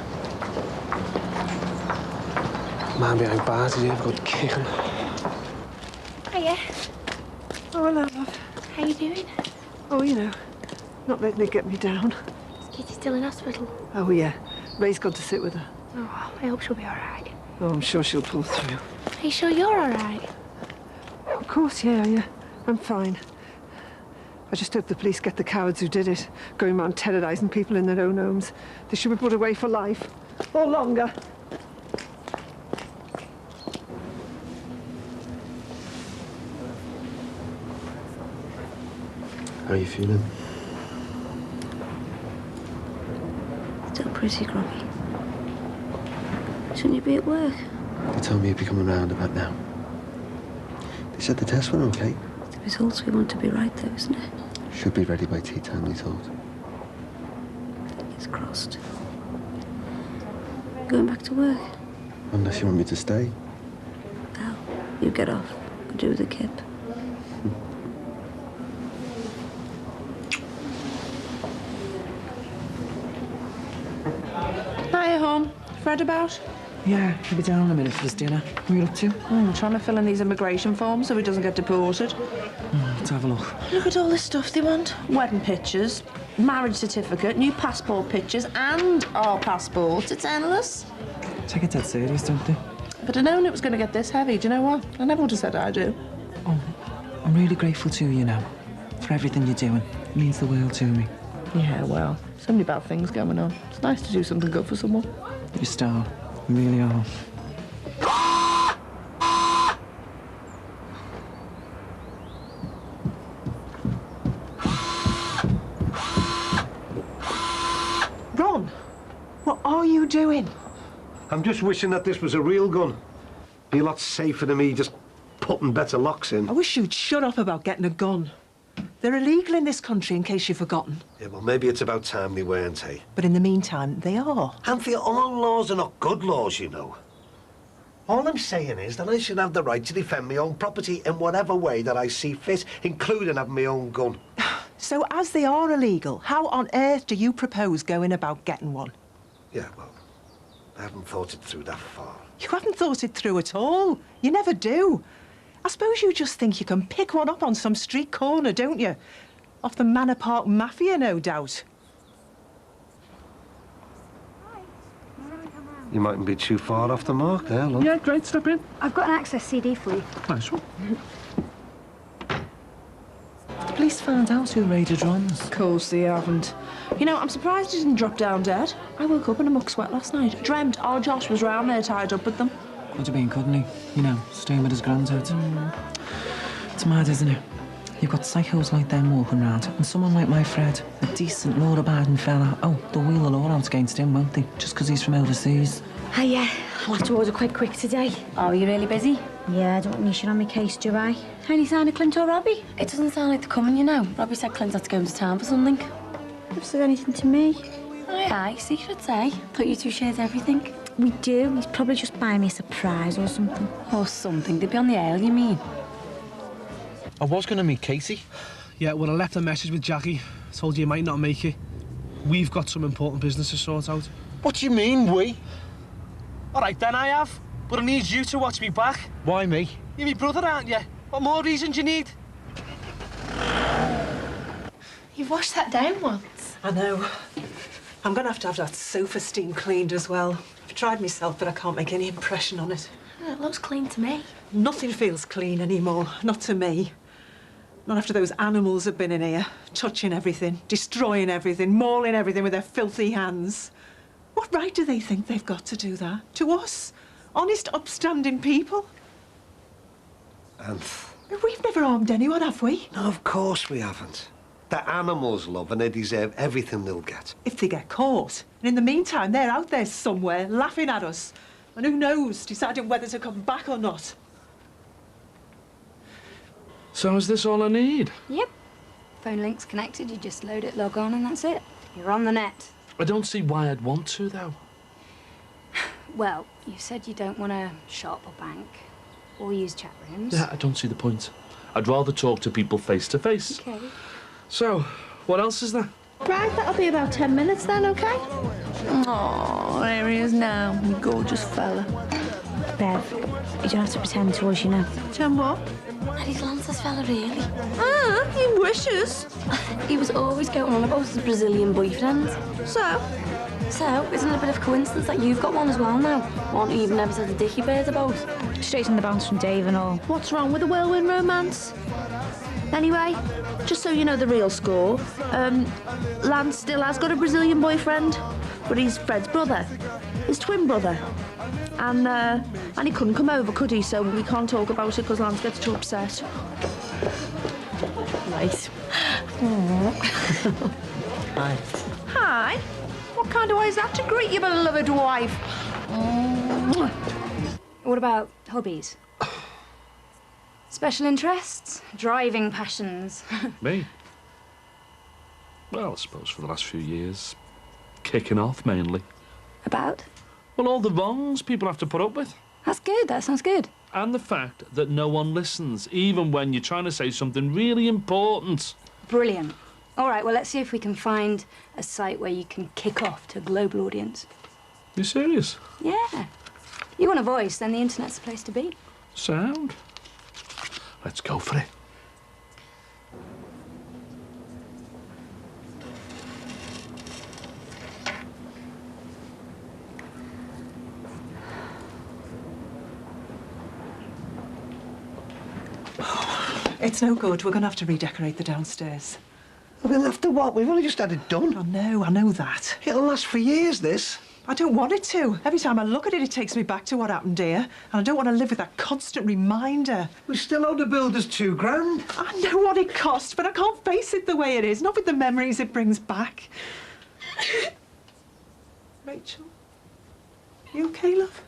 Man behind bars, he's ever got kicking. Hiya. Oh, hello, love. How you doing? Oh, you know, not letting it get me down. Is Kitty still in hospital? Oh, yeah. Ray's gone to sit with her. Oh, I hope she'll be all right. Oh, I'm sure she'll pull through. Are you sure you're all right? Of course, yeah. I'm fine. I just hope the police get the cowards who did it, going around terrorising people in their own homes. They should be put away for life. Or longer. How are you feeling? Still pretty groggy. Shouldn't you be at work? They told me you'd be coming round about now. They said the tests were okay. The results we want to be right, though, isn't it? Should be ready by tea time, they thought. It's crossed. Going back to work? Unless you want me to stay. Well, you get off. Go do the kip. Hiya, home. Fred about? Yeah, he'll be down in a minute for his dinner. What are you up to? Trying to fill in these immigration forms so he doesn't get deported. Let's have a look. Look at all this stuff they want. Wedding pictures, marriage certificate, new passport pictures, and our passports. It's endless. Take it dead serious, don't they? If I'd have known it was going to get this heavy, do you know what? I never would have said I do. Oh, I'm really grateful to you now. For everything you're doing. It means the world to me. Yeah, well, so many bad things going on. It's nice to do something good for someone. You're a star. You really are. Ron, what are you doing? I'm just wishing that this was a real gun. Be a lot safer than me just putting better locks in. I wish you'd shut up about getting a gun. They're illegal in this country, in case you've forgotten. Yeah, well, maybe it's about time they weren't, eh? But in the meantime, they are. Anthea, all laws are not good laws, you know. All I'm saying is that I should have the right to defend my own property in whatever way that I see fit, including having my own gun. So, as they are illegal, how on earth do you propose going about getting one? Yeah, well, I haven't thought it through that far. You haven't thought it through at all. You never do. I suppose you just think you can pick one up on some street corner, don't you? Off the Manor Park Mafia, no doubt. You mightn't be too far off the mark there, look. Yeah, great, step in. I've got an Access CD for you. Nice one. The police found out who raided Ron's. Of course they haven't. You know, I'm surprised he didn't drop down dead. I woke up in a muck sweat last night. Dreamt our Josh was round there tied up with them. Could have been, couldn't he? You know, staying with his granddad. It's mad, isn't it? You've got psychos like them walking around, and someone like my Fred, a decent, law-abiding fella. Oh, they'll wheel the law out against him, won't they? Just because he's from overseas. Hi, yeah. I'll have to order quite quick today. Oh, you really busy? Yeah, I don't want you on my case, do I? Any sign of Clint or Robbie? It doesn't sound like they're coming, you know. Robbie said Clint had to go into town for something. Never said anything to me. Aye, secrets, eh? Thought you two shared everything. We do. He's probably just buying me a surprise or something. Or something. They'd be on the ale, you mean? I was going to meet Casey. Yeah, well, I left a message with Jackie. Told you might not make it. We've got some important business to sort out. What do you mean, we? All right, then I have. But I need you to watch me back. Why me? You're my brother, aren't you? What more reason do you need? You've washed that down once. I know. I'm going to have that sofa steam cleaned as well. I've tried myself, but I can't make any impression on it. It looks clean to me. Nothing feels clean anymore. Not to me. Not after those animals have been in here, touching everything, destroying everything, mauling everything with their filthy hands. What right do they think they've got to do that? To us? Honest, upstanding people? And We've never harmed anyone, have we? no, of course we haven't. They're animals, love, and they deserve everything they'll get. If they get caught. And in the meantime, they're out there somewhere, laughing at us. And who knows, deciding whether to come back or not. So is this all I need? Yep. Phone link's connected, you just load it, log on, and that's it. You're on the net. I don't see why I'd want to, though. Well, you said you don't want to shop or bank or use chat rooms. Yeah, I don't see the point. I'd rather talk to people face to face. Okay. So, what else is there? Right, that'll be about 10 minutes then, OK? Oh, there he is now, my gorgeous fella. Bev, you don't have to pretend to us, you know. Pretend what? And he's Lance's fella, really. Ah, he wishes. He was always going on about his Brazilian boyfriend. So, isn't it a bit of coincidence that you've got one as well now? One who you've never said a dicky bird about. Straight on the bounce from Dave and all. what's wrong with a whirlwind romance? Anyway, just so you know the real score, Lance still has got a Brazilian boyfriend, but he's Fred's brother, his twin brother. And he couldn't come over, could he? So we can't talk about it because Lance gets too upset. Right. Hi. Hi. What kind of way is that to greet your beloved wife? What about hobbies? Special interests? Driving passions? Me? Well, I suppose for the last few years, kicking off mainly. About? Well, all the wrongs people have to put up with. That's good, that sounds good. And the fact that no one listens, even when you're trying to say something really important. Brilliant. All right, well, let's see if we can find a site where you can kick off to a global audience. You serious? Yeah. You want a voice, then the internet's the place to be. Sound. Let's go for it. It's no good. We're going to have to redecorate the downstairs. Well, after what? We've only just had it done. I know that. It'll last for years, this. I don't want it to. Every time I look at it, it takes me back to what happened here. And I don't want to live with that constant reminder. We still owe the builders £2,000. I know what it cost, but I can't face it the way it is. Not with the memories it brings back. Rachel? You okay, love?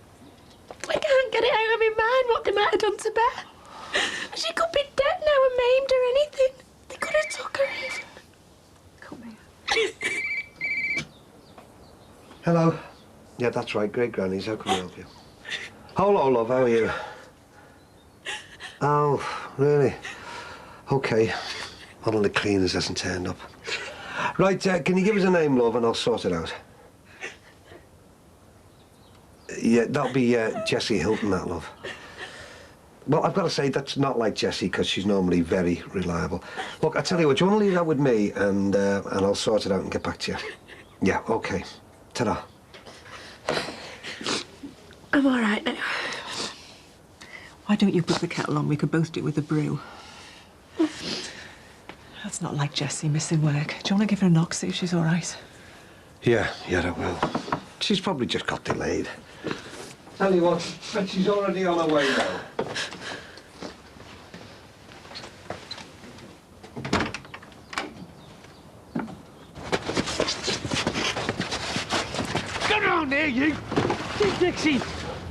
I can't get it out of my mind what they might have done to Beth. She could be dead now and maimed or anything. They could have took her even. Come here. Hello. Yeah, that's right, great grannies. How can I help you? Hello, love. How are you? Oh, really? Okay. One of the cleaners hasn't turned up. Right, can you give us a name, love, and I'll sort it out. Yeah, that'll be Jessie Hilton, that, love. Well, I've got to say, that's not like Jessie, because she's normally very reliable. Look, I tell you what, do you want to leave that with me, and I'll sort it out and get back to you? Yeah, OK. Ta-da. I'm all right now. Why don't you put the kettle on? We could both do with a brew. That's not like Jessie missing work. Do you want to give her a knock, see if she's all right? Yeah, I will. She's probably just got delayed. Tell you what, but she's already on her way now. Get round here, you! Hey, Dixie,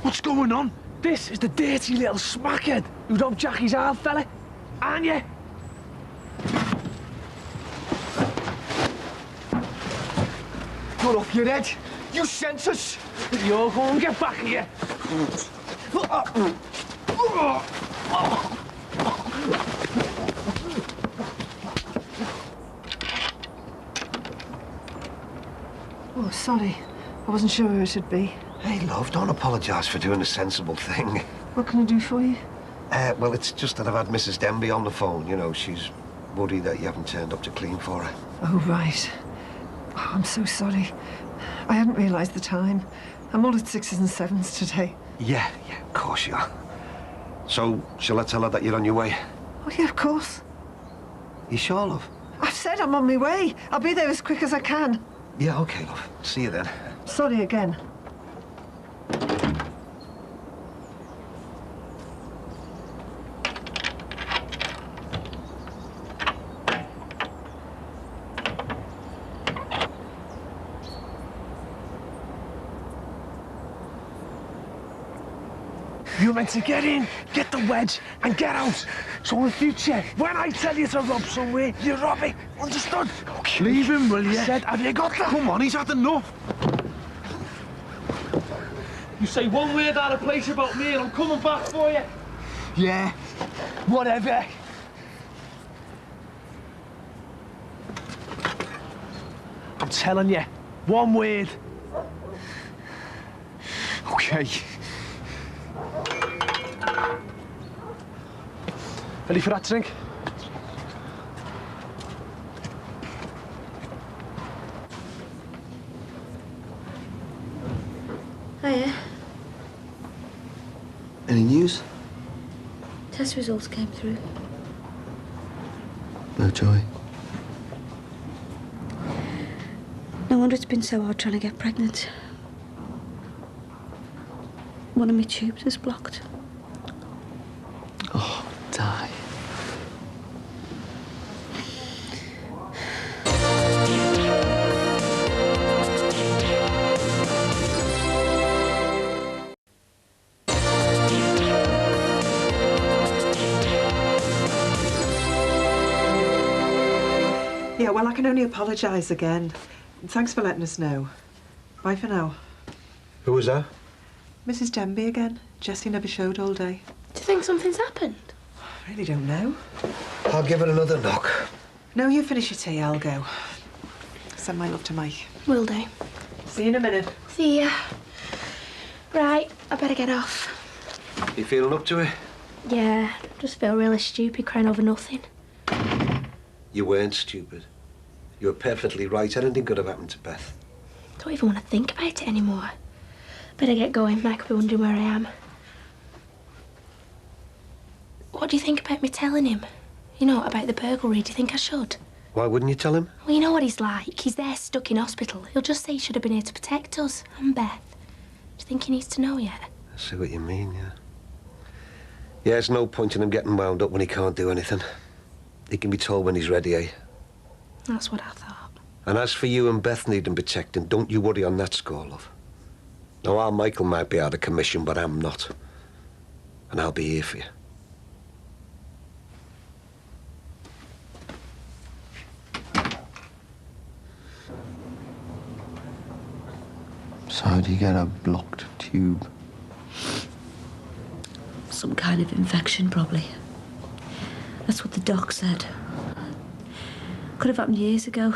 what's going on? This is the dirty little smackhead who robbed Jackie's old fella, aren't you? You're off your head. You sent us. You're going to get back here. Oh, sorry. I wasn't sure where it should be. Hey, love, don't apologise for doing a sensible thing. What can I do for you? Well, it's just that I've had Mrs. Denby on the phone. You know, she's worried that you haven't turned up to clean for her. Oh, right. Oh, I'm so sorry. I hadn't realised the time. I'm all at 6s and 7s today. Yeah, of course you are. So, shall I tell her that you're on your way? Oh, yeah, of course. You sure, love? I've said I'm on my way. I'll be there as quick as I can. Yeah, OK, love. See you then. Sorry again. You're meant to get in, get the wedge, and get out. So in the future, when I tell you to rob somewhere, you rob it. Understood? Okay. Leave him, will you? Said, have you got that? Come on, he's had enough. You say one word out of place about me and I'm coming back for you. Yeah, whatever. I'm telling you, one word. Okay. Ready for that drink? Hiya. Any news? Test results came through. No joy. No wonder it's been so hard trying to get pregnant. One of my tubes is blocked. Oh, die. Yeah, well, I can only apologise again. Thanks for letting us know. Bye for now. Who was that? Mrs. Denby again. Jessie never showed all day. Do you think something's happened? I really don't know. I'll give it another knock. No, you finish your tea, I'll go. Send my love to Mike. Will do. See you in a minute. See ya. Right, I better get off. You feeling up to it? Yeah, just feel really stupid crying over nothing. You weren't stupid. You were perfectly right. Anything could have happened to Beth. Don't even want to think about it anymore. Better get going. Mike will be wondering where I am. What do you think about me telling him? You know, about the burglary. Do you think I should? Why wouldn't you tell him? Well, you know what he's like. He's there stuck in hospital. He'll just say he should have been here to protect us. And Beth. Do you think he needs to know yet? I see what you mean, yeah. Yeah, there's no point in him getting wound up when he can't do anything. He can be told when he's ready, eh? That's what I thought. And as for you and Beth needing protecting, don't you worry on that score, love. Now, our Michael might be out of commission, but I'm not. And I'll be here for you. So how do you get a blocked tube? Some kind of infection, probably. That's what the doc said. Could have happened years ago.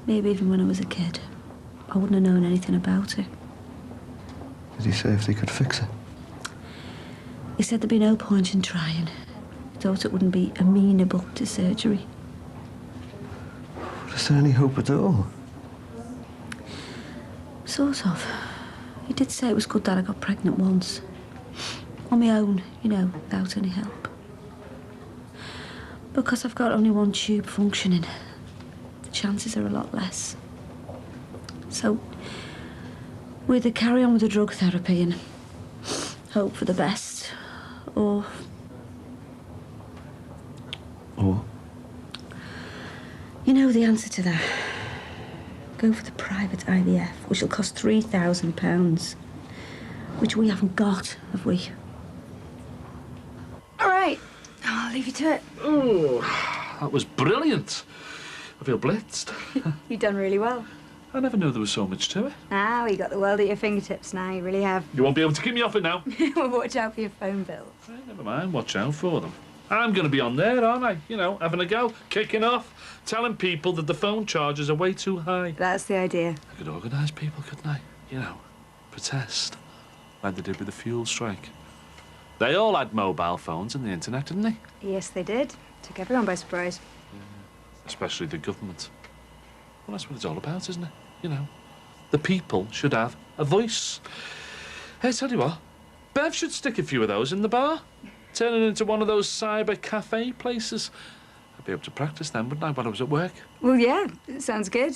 Maybe even when I was a kid. I wouldn't have known anything about it. Did he say if they could fix it? He said there'd be no point in trying. He thought it wouldn't be amenable to surgery. Is there any hope at all? Sort of. He did say it was good that I got pregnant once. On my own, you know, without any help. Because I've got only one tube functioning, the chances are a lot less. So, we either carry on with the drug therapy and hope for the best, or... Or? You know the answer to that. Go for the private IVF, which will cost £3,000, which we haven't got, have we? All right, I'll leave you to it. Oh, that was brilliant. I feel blitzed. You've done really well. I never knew there was so much to it. Ah, you got the world at your fingertips now, you really have. You won't be able to keep me off it now. Well, watch out for your phone bills. Never mind, watch out for them. I'm going to be on there, aren't I? You know, having a go, kicking off, telling people that the phone charges are way too high. That's the idea. I could organise people, couldn't I? You know, protest, like they did with the fuel strike. They all had mobile phones and the internet, didn't they? Yes, they did. Took everyone by surprise. Especially the government. Well, that's what it's all about, isn't it? You know, the people should have a voice. Hey, tell you what, Bev should stick a few of those in the bar. Turn it into one of those cyber cafe places. I'd be able to practice then, wouldn't I, while I was at work? Well, yeah, it sounds good.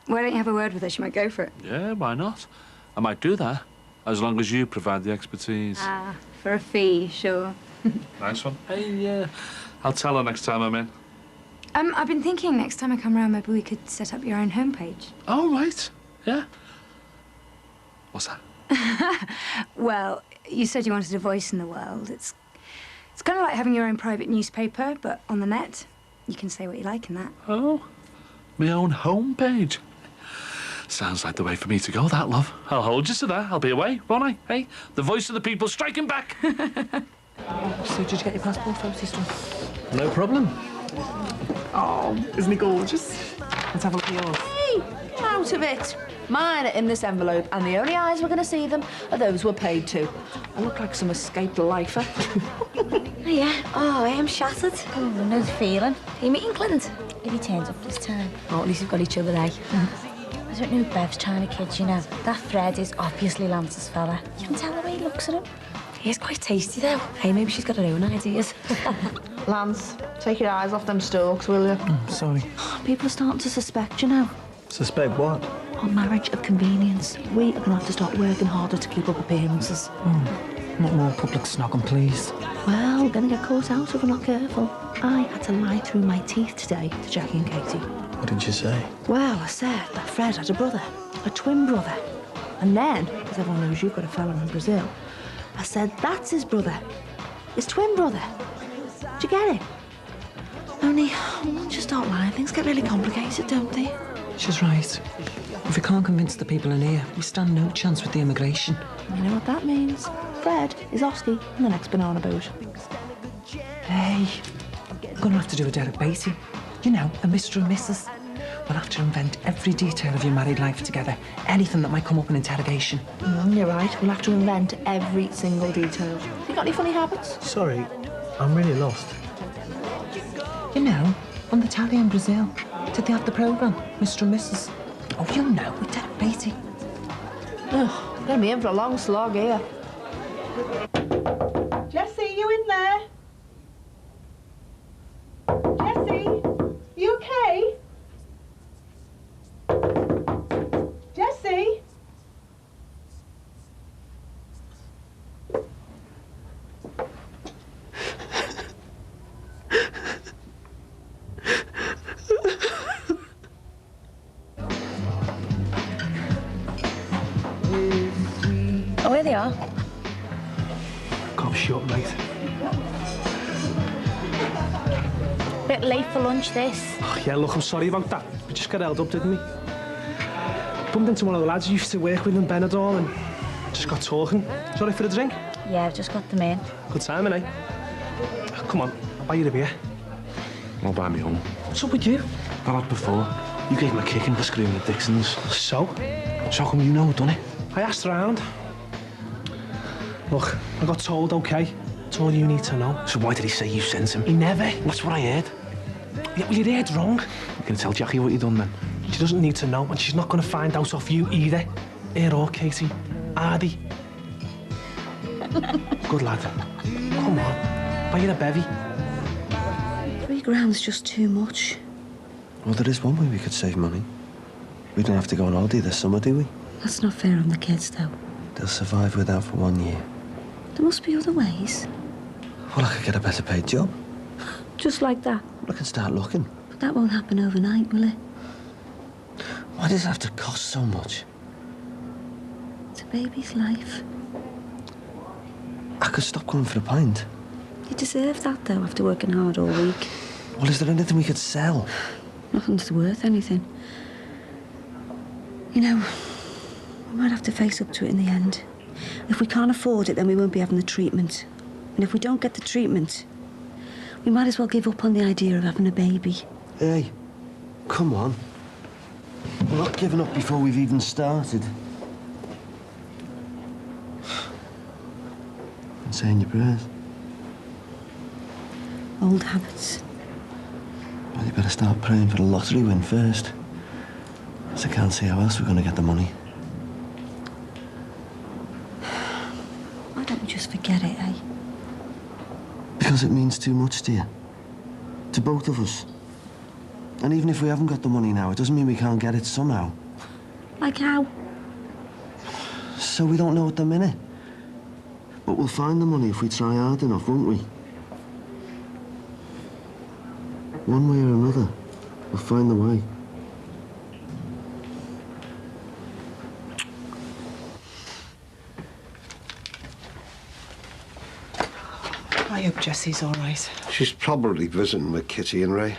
Why don't you have a word with her? She might go for it. Yeah, why not? I might do that, as long as you provide the expertise. Ah, for a fee, sure. Nice one. Hey, I'll tell her next time I'm in. I've been thinking next time I come round, maybe we could set up your own homepage. Oh, right. Yeah. What's that? Well, you said you wanted a voice in the world. It's kind of like having your own private newspaper, but on the net. You can say what you like in that. Oh, my own homepage. Sounds like the way for me to go, that, love. I'll hold you to that. I'll be away, won't I? Hey, the voice of the people striking back. So, did you get your passport photos done? No problem. Oh, isn't he gorgeous? Let's have a look at yours. Hey, out of it. Mine are in this envelope, and the only eyes we're going to see them are those we're paid to. I look like some escaped lifer. Yeah. Oh, I am shattered. Oh, no feeling. Are you meeting Clint? If he turns up this time. Oh, at least we've got each other, eh? I don't know if Bev's trying to kid you now. That Fred is obviously Lance's fella. You can tell the way he looks at him. He is quite tasty, though. Hey, maybe she's got her own ideas. Lance, take your eyes off them stalks, will you? Sorry. People are starting to suspect you now. Suspect what? On marriage of convenience. We are going to have to start working harder to keep up appearances. Not more public snogging, please. Well, we're going to get caught out if we're not careful. I had to lie through my teeth today to Jackie and Katie. What did you say? Well, I said that Fred had a brother, a twin brother. And then, because everyone knows you've got a fella in Brazil, I said that's his brother, his twin brother. Do you get it? Only, once you start lying, things get really complicated, don't they? She's right. If we can't convince the people in here, we stand no chance with the immigration. You know what that means? Fred is Oski in the next banana boat. Hey, we're going to have to do a Derek Beatty. You know, a Mr. and Mrs. We'll have to invent every detail of your married life together. Anything that might come up in interrogation. You're right. We'll have to invent every single detail. You got any funny habits? Sorry, I'm really lost. You know, on the telly in Brazil, did they have the programme, Mr. and Mrs.? Oh, you know, with Derek Beatty. Oh, gonna be in for a long slog here. Jessie, you in there? Jessie, you okay? Jessie? Oh, here they are. Cop shut, mate. Bit late for lunch, this. Oh, yeah, look, I'm sorry about that. We just got held up, didn't we? Bumped into one of the lads who used to work with in Benidorm and just got talking. Sorry for a drink? Yeah, I've just got them in. Good timing, eh? Come on, I'll buy you a beer. I'll buy me home. What's up with you? I had before. You gave him a kicking for screaming at Dixon's. So? So come you know, done it? I asked around. Look, I got told, OK. That's all you need to know. So why did he say you sent him? He never. That's what I heard. Yeah, well, your head's wrong. You can tell Jackie what you done then. She doesn't need to know, and she's not going to find out off you either. Here or Katie. Hardy. Good lad. Come on. Buy you a bevy. £3 just too much. Well, there is one way we could save money. We don't have to go on holiday this summer, do we? That's not fair on the kids, though. They'll survive without for 1 year. There must be other ways. Well, I could get a better paid job. Just like that. I can start looking. But that won't happen overnight, will it? Why does it have to cost so much? It's a baby's life. I could stop going for a pint. You deserve that, though, after working hard all week. Well, is there anything we could sell? Nothing's worth anything. You know, we might have to face up to it in the end. If we can't afford it, then we won't be having the treatment. And if we don't get the treatment, we might as well give up on the idea of having a baby. Hey, come on. We're not giving up before we've even started. And saying your prayers. Old habits. Well, you better start praying for the lottery win first. Because I can't see how else we're going to get the money. Why don't we just forget it, eh? Because it means too much to you. To both of us. And even if we haven't got the money now, it doesn't mean we can't get it somehow. Like how? So we don't know at the minute. But we'll find the money if we try hard enough, won't we? One way or another, we'll find the way. I hope Jessie's all right. She's probably visiting with Kitty and Ray.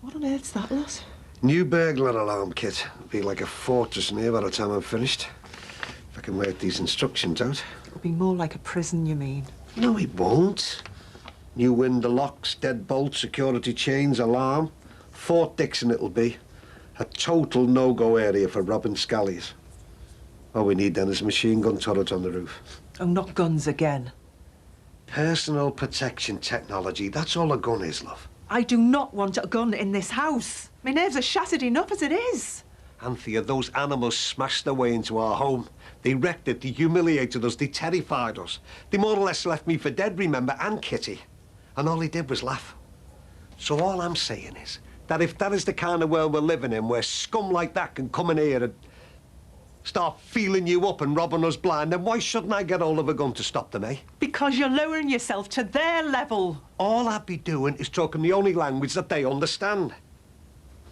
What on earth's that, lot? New burglar alarm kit. It'll be like a fortress in here by the time I'm finished. If I can work these instructions out. It'll be more like a prison, you mean? No, it won't. New window locks, deadbolt, security chains, alarm. Fort Dixon it'll be. A total no-go area for robbing scallies. All we need then is a machine gun turret on the roof. Oh, not guns again. Personal protection technology. That's all a gun is, love. I do not want a gun in this house. My nerves are shattered enough as it is. Anthea, those animals smashed their way into our home. They wrecked it, they humiliated us, they terrified us. They more or less left me for dead, remember, and Kitty. And all he did was laugh. So all I'm saying is that if that is the kind of world we're living in, where scum like that can come in here and start feeling you up and robbing us blind, then why shouldn't I get hold of a gun to stop them, eh? Because you're lowering yourself to their level. All I'd be doing is talking the only language that they understand.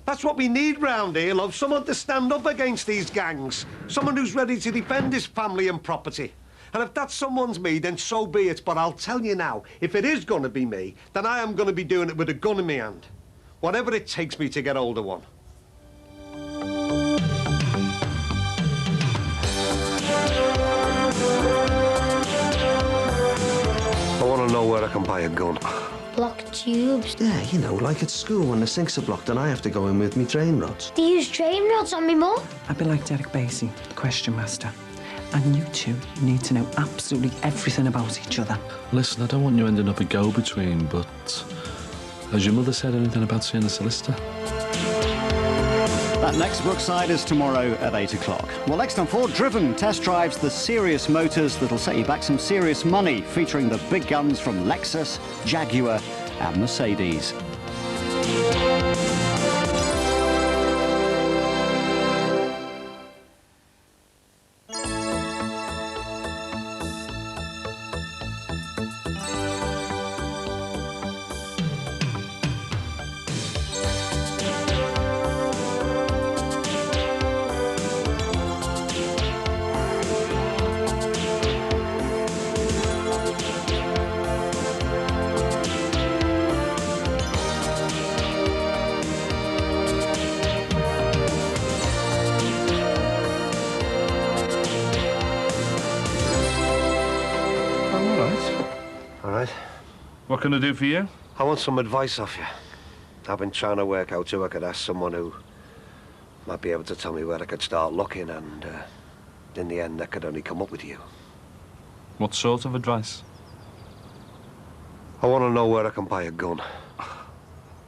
That's what we need round here, love. Someone to stand up against these gangs. Someone who's ready to defend his family and property. And if that someone's me, then so be it. But I'll tell you now, if it is going to be me, then I am going to be doing it with a gun in my hand. Whatever it takes me to get hold of one. I want to know where I can buy a gun. Block tubes. Yeah, you know, like at school when the sinks are blocked and I have to go in with me train rods. They use train rods on me, Mum. I'd be like Derek Basie, the question master. And you two need to know absolutely everything about each other. Listen, I don't want you ending up a go-between, but has your mother said anything about seeing a solicitor? That next Brookside is tomorrow at 8 o'clock. Well, next on Ford Driven test drives the serious motors that'll set you back some serious money, featuring the big guns from Lexus, Jaguar and Mercedes. What can I do for you? I want some advice off you. I've been trying to work out who I could ask someone who might be able to tell me where I could start looking, and in the end, I could only come up with you. What sort of advice? I want to know where I can buy a gun.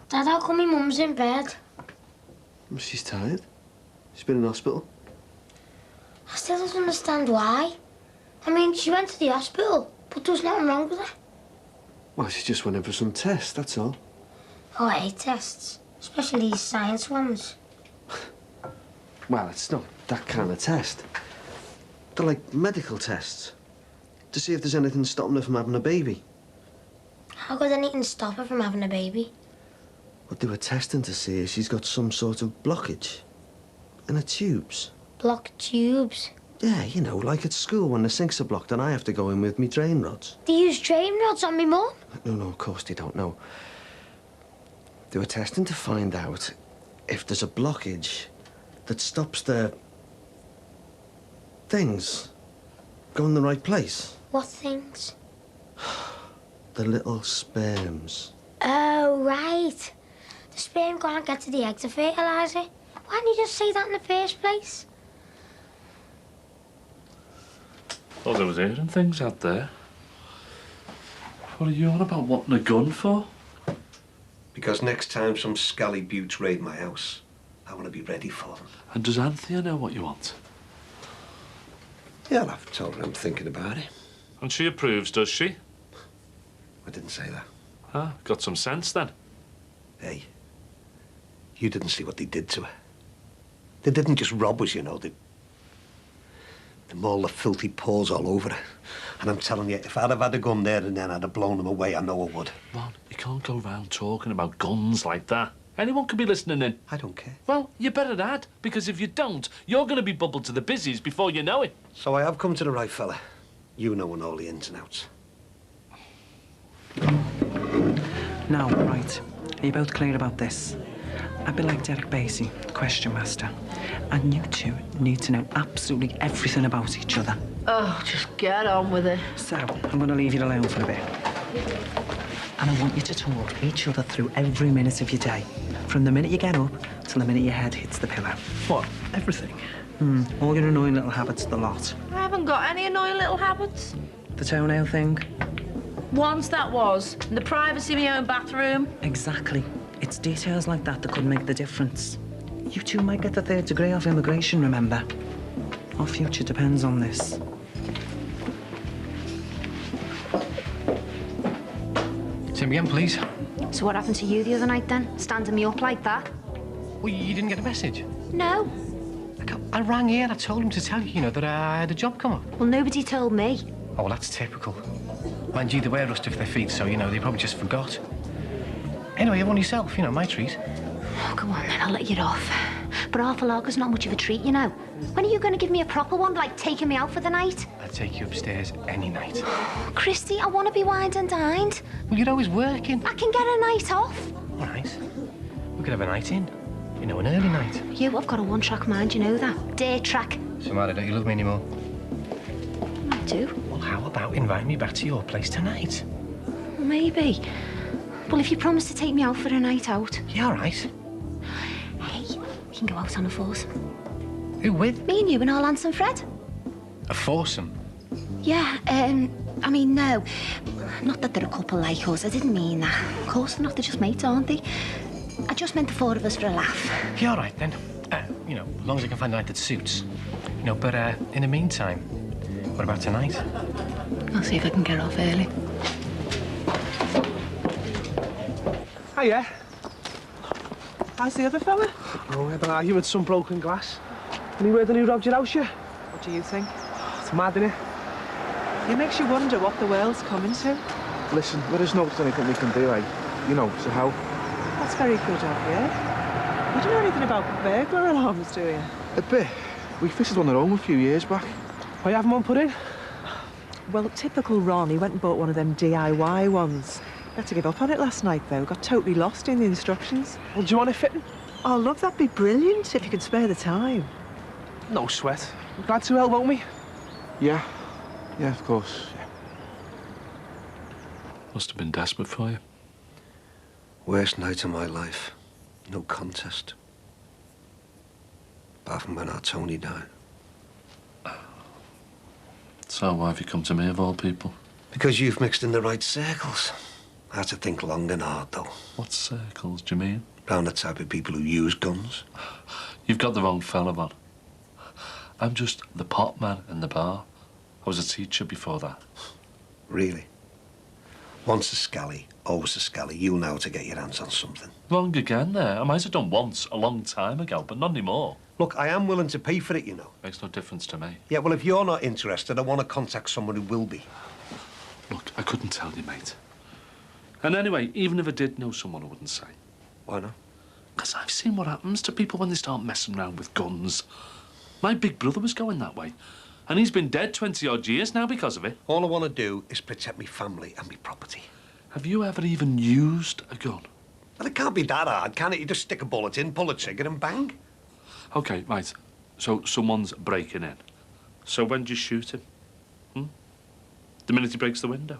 Dad, how come my mum's in bed? She's tired. She's been in hospital. I still don't understand why. I mean, she went to the hospital, but there was nothing wrong with her. Well, she just went in for some tests, that's all. Oh, I hate tests, especially these science ones. Well, it's not that kind of test. They're like medical tests. To see if there's anything stopping her from having a baby. How could anything stop her from having a baby? But they were testing to see if she's got some sort of blockage in her tubes. Blocked tubes? Yeah, you know, like at school when the sinks are blocked and I have to go in with me drain rods. They use drain rods on me mum? No, of course they don't know. They were testing to find out if there's a blockage that stops the things going the right place. What things? The little sperms. Oh, right. The sperm can't get to the egg to fertilise it. Why didn't you just say that in the first place? Thought I was hearing things out there. What are you on about wanting a gun for? Because next time some scally buttes raid my house, I want to be ready for them. And does Anthea know what you want? Yeah, I've told her I'm thinking about it. And she approves, does she? I didn't say that. Ah, got some sense then. Hey, you didn't see what they did to her. They didn't just rob us, you know. They mauled the filthy paws all over her. And I'm telling you, if I'd have had a gun there and then I'd have blown them away, I know I would. Ron, you can't go around talking about guns like that. Anyone could be listening in. I don't care. Well, you better add, because if you don't, you're going to be bubbled to the busies before you know it. So I have come to the right fella. You knowing all the ins and outs. Now, right, are you both clear about this? I'd be like Derek Basie, the question master, and you two need to know absolutely everything about each other. Oh, just get on with it. So, I'm going to leave you alone for a bit. And I want you to talk each other through every minute of your day, from the minute you get up till the minute your head hits the pillow. What? Everything? All your annoying little habits, the lot. I haven't got any annoying little habits. The toenail thing? Once that was, in the privacy of my own bathroom. Exactly. It's details like that that could make the difference. You two might get the 3rd degree off immigration, remember? Our future depends on this. Say me again, please. So what happened to you the other night then? Standing me up like that? Well, you didn't get the message? No. I rang here and I told him to tell you, that I had a job come up. Well, nobody told me. Oh, well, that's typical. Mind you, they wear rust off their feet, so, they probably just forgot. Anyway, you have one yourself, my treat. Oh, go on then, I'll let you off. But half a lager's not much of a treat, you know. When are you going to give me a proper one, like taking me out for the night? I'd take you upstairs any night. Christy, I want to be wined and dined. Well, you're always working. I can get a night off. All right. We could have a night in. An early night. You, I've got a one-track mind, you know that. Day track. So, Mara, don't you love me anymore? I do. Well, how about inviting me back to your place tonight? Maybe. Well, if you promise to take me out for a night out. Yeah, all right. Hey, we can go out on a foursome. Who with? Me and you and our Lance and Fred. A foursome? Yeah, I mean, no. Not that they're a couple like us, I didn't mean that. Of course they're not, they're just mates, aren't they? I just meant the 4 of us for a laugh. Yeah, all right, then. As long as I can find a night that suits. But in the meantime, what about tonight? I'll see if I can get off early. Hiya. How's the other fella? Oh, I had an argument with some broken glass. Any word on who robbed your house yet? What do you think? It's mad, innit? It makes you wonder what the world's coming to. Listen, there is not anything we can do, so how? That's very good of you. You don't know anything about burglar alarms, do you? A bit. We fitted one at home a few years back. Why, you have one put in? Well, typical Ron, he went and bought one of them DIY ones. Had to give up on it last night, though. Got totally lost in the instructions. Well, do you want it fitting? Oh, love, that'd be brilliant if you could spare the time. No sweat. We're glad to help, won't we? Yeah. Yeah, of course. Yeah. Must have been desperate for you. Worst night of my life. No contest. Apart from when our Tony died. So why have you come to me, of all people? Because you've mixed in the right circles. I had to think long and hard, though. What circles do you mean? Round the type of people who use guns. You've got the wrong fella, man. I'm just the pot man in the bar. I was a teacher before that. Really? Once a scally, always a scally. You'll know how to get your hands on something. Wrong again there. I might have done once, a long time ago, but not anymore. Look, I am willing to pay for it, you know. Makes no difference to me. Yeah, well, if you're not interested, I want to contact someone who will be. Look, I couldn't tell you, mate. And anyway, even if I did know someone, I wouldn't say. Why not? Because I've seen what happens to people when they start messing around with guns. My big brother was going that way. And he's been dead 20-odd years now because of it. All I want to do is protect my family and my property. Have you ever even used a gun? Well, it can't be that hard, can it? You just stick a bullet in, pull a trigger and bang. OK, right. So someone's breaking in. So when do you shoot him? The minute he breaks the window?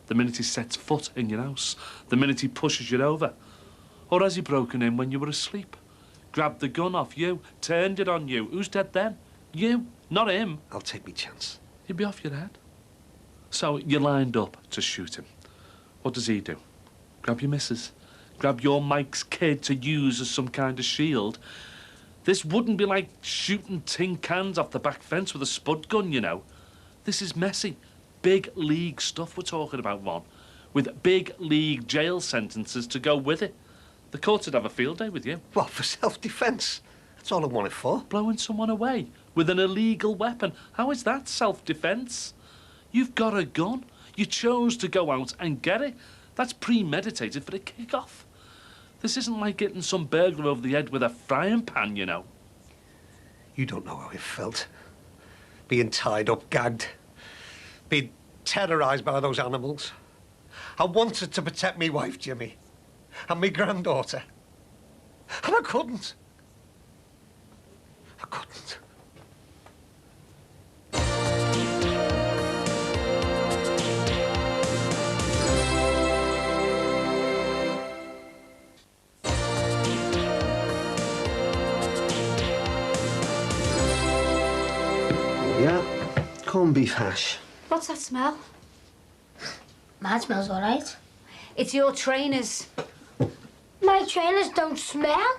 The minute he sets foot in your house? The minute he pushes you over? Or has he broken in when you were asleep? Grabbed the gun off you, turned it on you. Who's dead then? You, not him. I'll take me chance. He'd be off your head. So you lined up to shoot him. What does he do? Grab your missus. Grab your Mike's kid to use as some kind of shield. This wouldn't be like shooting tin cans off the back fence with a spud gun, you know. This is messy. Big league stuff we're talking about, Ron. With big league jail sentences to go with it. The courts would have a field day with you. What, for self-defence? That's all I want it for. Blowing someone away with an illegal weapon. How is that self-defence? You've got a gun. You chose to go out and get it. That's premeditated for a kick-off. This isn't like getting some burglar over the head with a frying pan, you know. You don't know how it felt. Being tied up, gagged. Being terrorised by those animals. I wanted to protect me wife, Jimmy. And me granddaughter. And I couldn't. I couldn't. Yeah, corned beef hash. What's that smell? Mine smells all right. It's your trainers. My trainers don't smell.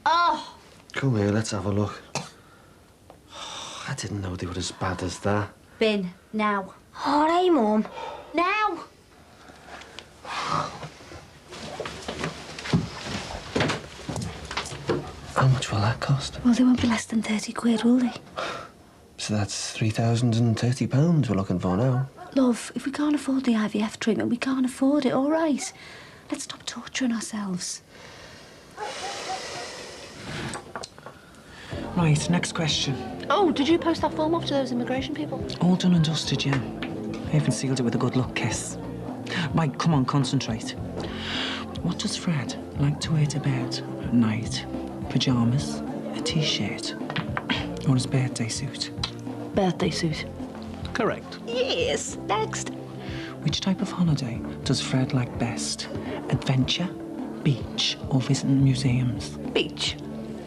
Oh! Come here, let's have a look. I didn't know they were as bad as that. Bin, now. All right, Mum. Now! How much will that cost? Well, they won't be less than 30 quid, will they? So that's £3,030 we're looking for now. Love, if we can't afford the IVF treatment, we can't afford it, all right? Let's stop torturing ourselves. Right, next question. Oh, did you post that form off to those immigration people? All done and dusted, yeah. I even sealed it with a good luck kiss. Right, come on, concentrate. What does Fred like to wear to bed at night? Pyjamas, a T-shirt, or his birthday suit? Birthday suit. Correct. Yes, next. Which type of holiday does Fred like best? Adventure, beach, or visiting museums? Beach.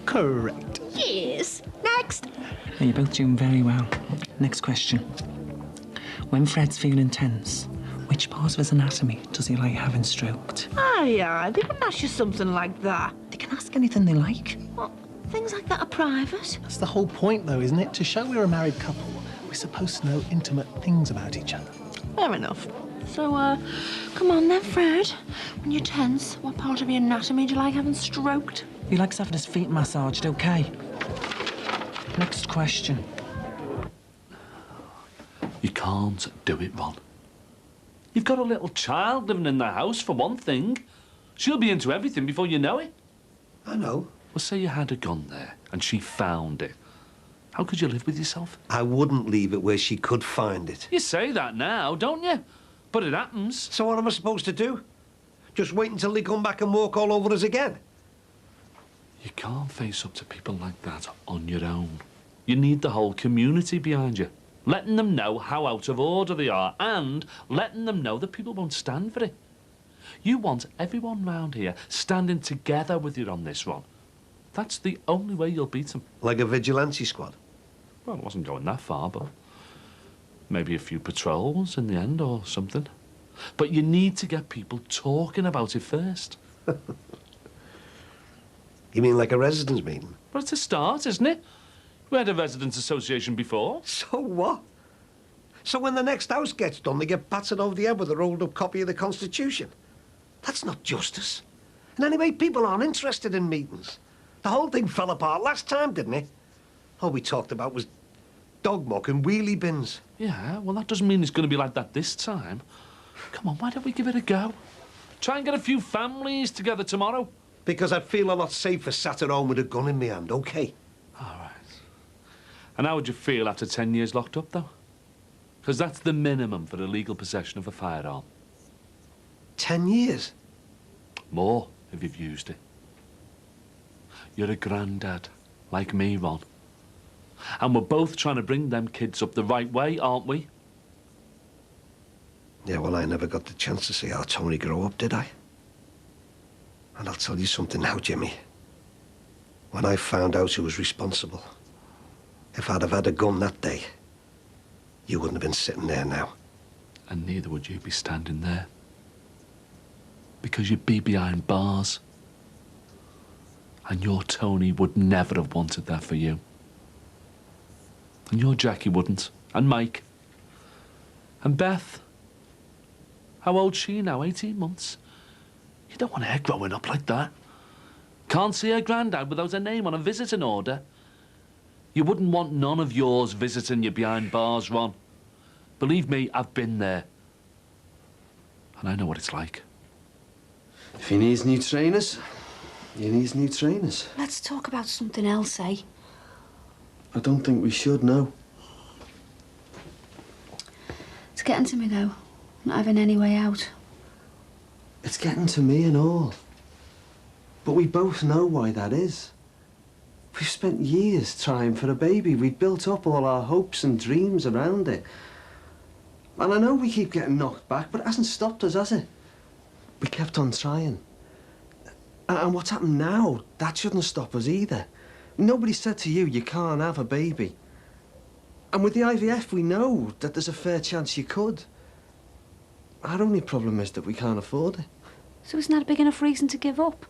Correct. Yes, next. Now, you're both doing very well. Next question. When Fred's feeling tense, which part of his anatomy does he like having stroked? Aye, they wouldn't ask you something like that. They can ask anything they like. What? Things like that are private. That's the whole point, though, isn't it? To show we're a married couple, we're supposed to know intimate things about each other. Fair enough. So, come on then, Fred. When you're tense, what part of your anatomy do you like having stroked? He likes having his feet massaged, okay? Next question. You can't do it, Ron. You've got a little child living in the house, for one thing. She'll be into everything before you know it. I know. Well, say you had a gun there and she found it. How could you live with yourself? I wouldn't leave it where she could find it. You say that now, don't you? But it happens. So what am I supposed to do? Just wait until they come back and walk all over us again? You can't face up to people like that on your own. You need the whole community behind you. Letting them know how out of order they are and letting them know that people won't stand for it. You want everyone round here standing together with you on this, Ron. That's the only way you'll beat them. Like a vigilante squad? Well, it wasn't going that far, but maybe a few patrols in the end or something. But you need to get people talking about it first. You mean like a residents' meeting? Well, it's a start, isn't it? We had a residents' association before. So what? So when the next house gets done, they get battered over the head with a rolled-up copy of the Constitution? That's not justice. And anyway, people aren't interested in meetings. The whole thing fell apart last time, didn't it? All we talked about was dog muck and wheelie bins. Yeah, well, that doesn't mean it's going to be like that this time. Come on, why don't we give it a go? Try and get a few families together tomorrow. Because I'd feel a lot safer sat at home with a gun in my hand, OK? All right. And how would you feel after 10 years locked up, though? Because that's the minimum for illegal possession of a firearm. 10 years? More, if you've used it. You're a granddad, like me, Ron. And we're both trying to bring them kids up the right way, aren't we? Yeah, well, I never got the chance to see our Tony grow up, did I? And I'll tell you something now, Jimmy. When I found out who was responsible, if I'd have had a gun that day, you wouldn't have been sitting there now. And neither would you be standing there. Because you'd be behind bars. And your Tony would never have wanted that for you. And your Jackie wouldn't. And Mike. And Beth. How old's she now? 18 months? You don't want her growing up like that. Can't see her granddad without her name on a visiting order. You wouldn't want none of yours visiting you behind bars, Ron. Believe me, I've been there. And I know what it's like. If he needs new trainers, he needs new trainers. Let's talk about something else, eh? I don't think we should, no. It's getting to me, though. Not having any way out. It's getting to me and all. But we both know why that is. We've spent years trying for a baby. We've built up all our hopes and dreams around it. And I know we keep getting knocked back, but it hasn't stopped us, has it? We kept on trying. And what's happened now, that shouldn't stop us either. Nobody said to you, you can't have a baby. And with the IVF, we know that there's a fair chance you could. Our only problem is that we can't afford it. So it's not a big enough reason to give up?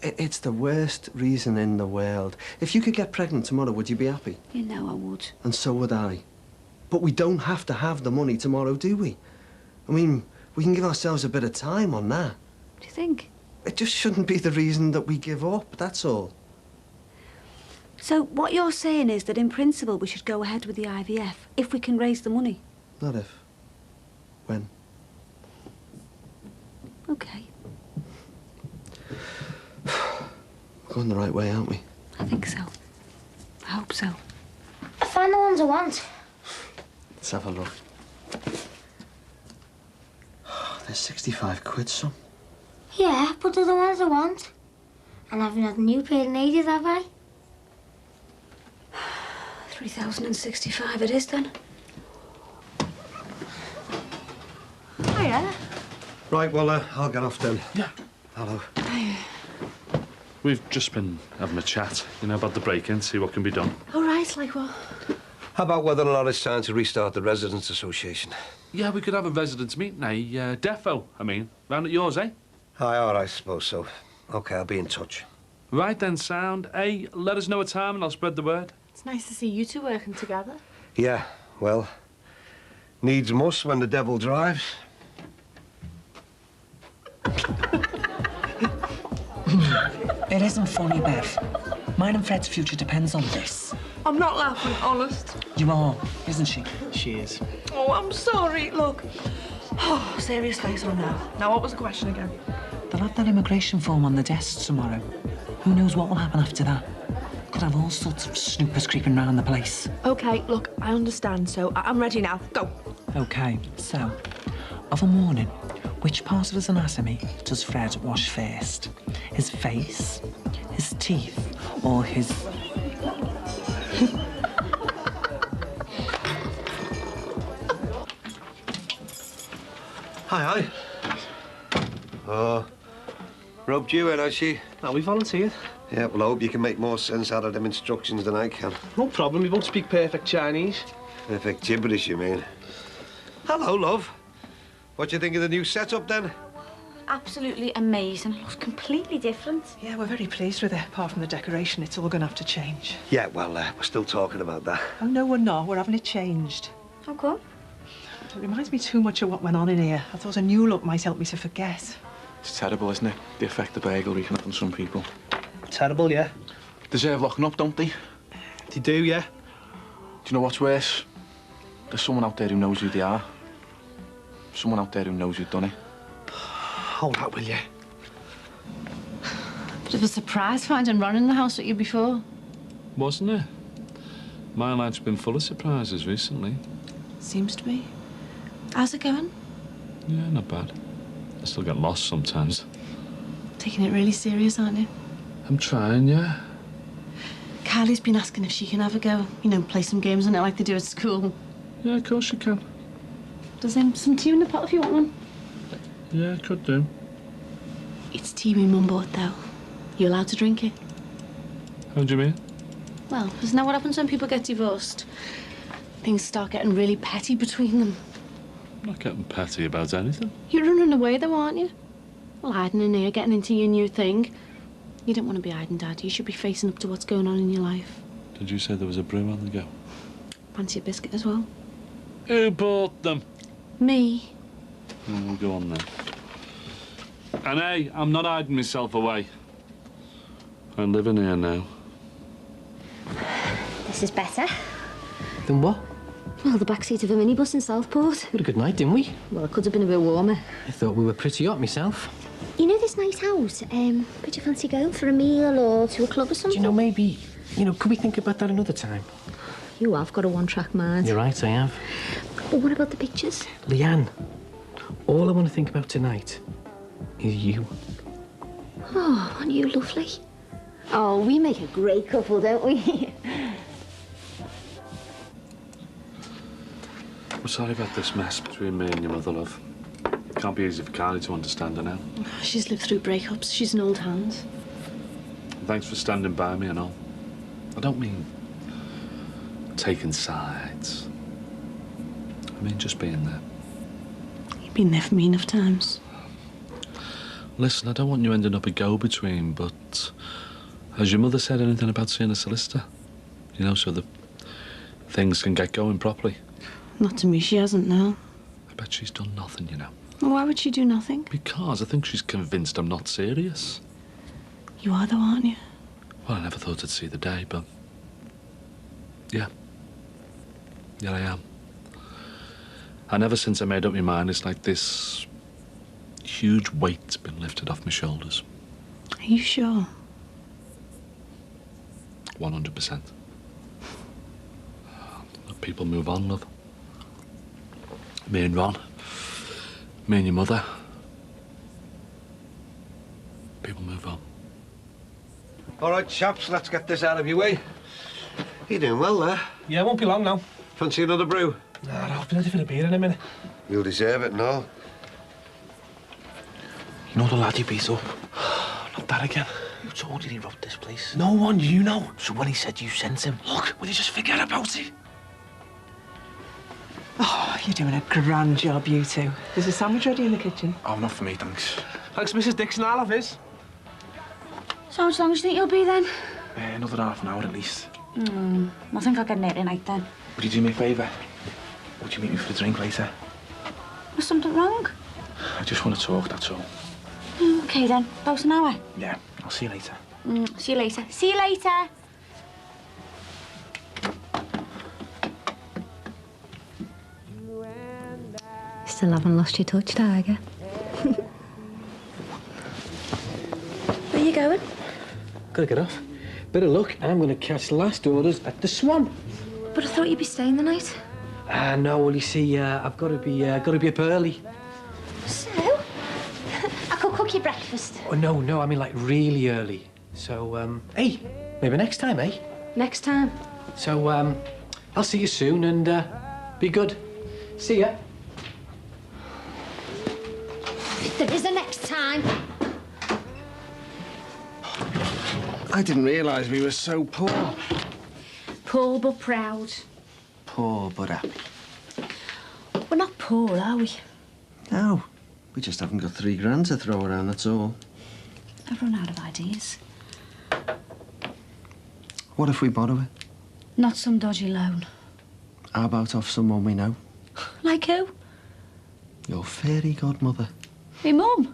It's the worst reason in the world. If you could get pregnant tomorrow, would you be happy? You know I would. And so would I. But we don't have to have the money tomorrow, do we? I mean, we can give ourselves a bit of time on that. Do you think? It just shouldn't be the reason that we give up, that's all. So what you're saying is that in principle we should go ahead with the IVF if we can raise the money? Not if. When? OK. We're going the right way, aren't we? I think so. I hope so. I found the ones I want. Let's have a look. There's 65 quid, son. Yeah, but they're the ones I want. And I haven't had a new pair in ages, have I? 3,065 it is, then. Hiya. Right, well, I'll get off then. Yeah. Hello. We've just been having a chat, you know, about the break-in, see what can be done. All right, like what? How about whether or not it's time to restart the Residents' Association? Yeah, we could have a residents' meeting, defo, round at yours, eh? Aye, all right, I suppose so. OK, I'll be in touch. Right then, sound. Hey, let us know a time and I'll spread the word. It's nice to see you two working together. Yeah, well, needs must when the devil drives. It isn't funny, Bev. Mine and Fred's future depends on this. I'm not laughing, honest. You are, isn't she? She is. Oh, I'm sorry. Look. Oh, serious face on now. Now, what was the question again? They'll have that immigration form on the desks tomorrow. Who knows what will happen after that? Could have all sorts of snoopers creeping around the place. OK, look, I understand, so I'm ready now. Go. OK, so, of a morning, which part of his anatomy does Fred wash first? His face, his teeth, or his... Hi. Oh, rubbed you in, has she? No, we volunteered. Yeah, well, I hope you can make more sense out of them instructions than I can. No problem, we won't speak perfect Chinese. Perfect gibberish, you mean? Hello, love. What do you think of the new setup, then? Absolutely amazing. It looks completely different. Yeah, we're very pleased with it. Apart from the decoration, it's all going to have to change. Yeah, well, we're still talking about that. Oh, no, we're not. We're having it changed. How come? It reminds me too much of what went on in here. I thought a new look might help me to forget. It's terrible, isn't it? The effect the burglary can have on some people. Terrible, yeah. Deserve locking up, don't they? They do, yeah. Do you know what's worse? There's someone out there who knows who they are. Someone out there who knows who've done it. Hold that, will you? Bit of a surprise finding Ron in the house with you before. Wasn't it? My life's been full of surprises recently. Seems to be. How's it going? Yeah, not bad. I still get lost sometimes. Taking it really serious, aren't you? I'm trying, yeah. Kylie's been asking if she can have a go. You know, play some games on it like they do at school. Yeah, of course you can. There's some tea in the pot if you want one. Yeah, could do. It's tea with Mum bought, though. You allowed to drink it? How do you mean? Well, isn't that what happens when people get divorced? Things start getting really petty between them. I'm not getting petty about anything. You're running away, though, aren't you? Well, hiding in here, getting into your new thing. You don't want to be hiding, Dad. You should be facing up to what's going on in your life. Did you say there was a brew on the go? Fancy a biscuit as well? Who bought them? Me. Oh, we'll go on then. And hey, I'm not hiding myself away. I'm living here now. This is better. Then what? Well, the backseat of a minibus in Southport. We had a good night, didn't we? Well, it could have been a bit warmer. I thought we were pretty hot myself. You know this night out? Would you fancy going for a meal or to a club or something? Do you know, maybe, could we think about that another time? You have got a one-track mind. You're right, I have. But what about the pictures? Leanne, all I want to think about tonight is you. Oh, aren't you lovely? Oh, we make a great couple, don't we? I'm sorry about this mess between me and your mother, love. It can't be easy for Kylie to understand her now. She's lived through breakups. She's an old hand. Thanks for standing by me and all. I don't mean taking sides. I mean just being there. You've been there for me enough times. Listen, I don't want you ending up a go-between, but has your mother said anything about seeing a solicitor? You know, so that things can get going properly. Not to me, she hasn't now. I bet she's done nothing, you know. Well, why would she do nothing? Because I think she's convinced I'm not serious. You are, though, aren't you? Well, I never thought I'd see the day, but yeah. Yeah, I am. And ever since I made up my mind, it's like this huge weight's been lifted off my shoulders. Are you sure? 100%. Let people move on, love. Me and Ron. Me and your mother. People move on. All right, chaps, let's get this out of your way. You're doing well there. Yeah, it won't be long now. Fancy another brew? Nah, I'll be ready for the beer in a minute. You'll deserve it, no? You know the lad you beat up? Not that again. Who told you he wrote this place? No one, you know. So when he said you sent him... Look, will you just forget about it? Oh, you're doing a grand job, you two. There's a sandwich ready in the kitchen. Oh, not for me, thanks. Thanks, Mrs. Dixon, I'll have his. So how long do you think you'll be then? Another half an hour at least. I think I'll get an early night then. Would you do me a favour? Would you meet me for a drink later? Was something wrong? I just want to talk, that's all. Okay then, about an hour. Yeah, I'll see you later. See you later. See you later. Still haven't lost your touch, Tiger. Where are you going? Gotta get off. Better luck, I'm gonna catch last orders at the Swan. But I thought you'd be staying the night. No, well, you see, I've got to be up early. So? I could cook you breakfast. Oh, no, I mean, like, really early. So, hey, maybe next time, eh? Next time. So, I'll see you soon and, be good. See ya. There is a next time. I didn't realise we were so poor. Poor but proud. Poor but happy. We're not poor, are we? No, we just haven't got £3 to throw around, that's all. I've run out of ideas. What if we borrow it? Not some dodgy loan. How about off someone we know? Like who? Your fairy godmother. Me mum.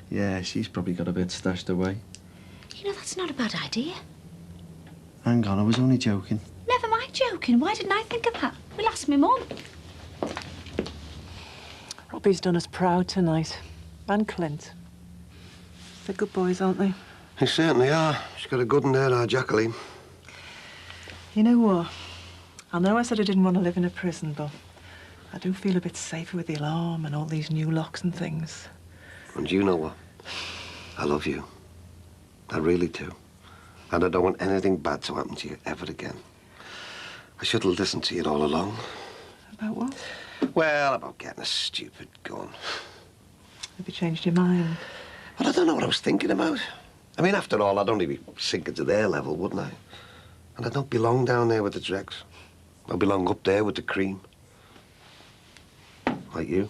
Yeah, she's probably got a bit stashed away. You know, that's not a bad idea. Hang on, I was only joking. Never mind joking. Why didn't I think of that? We'll ask me mum. Robbie's done us proud tonight. And Clint. They're good boys, aren't they? They certainly are. She's got a good one there, our Jacqueline. You know what? I know I said I didn't want to live in a prison, but I do feel a bit safer with the alarm and all these new locks and things. And you know what? I love you. I really do. And I don't want anything bad to happen to you ever again. I should have listened to you all along. About what? Well, about getting a stupid gun. Have you changed your mind? But I don't know what I was thinking about. I mean, after all, I'd only be sinking to their level, wouldn't I? And I don't belong down there with the dregs. I belong up there with the cream. Like you.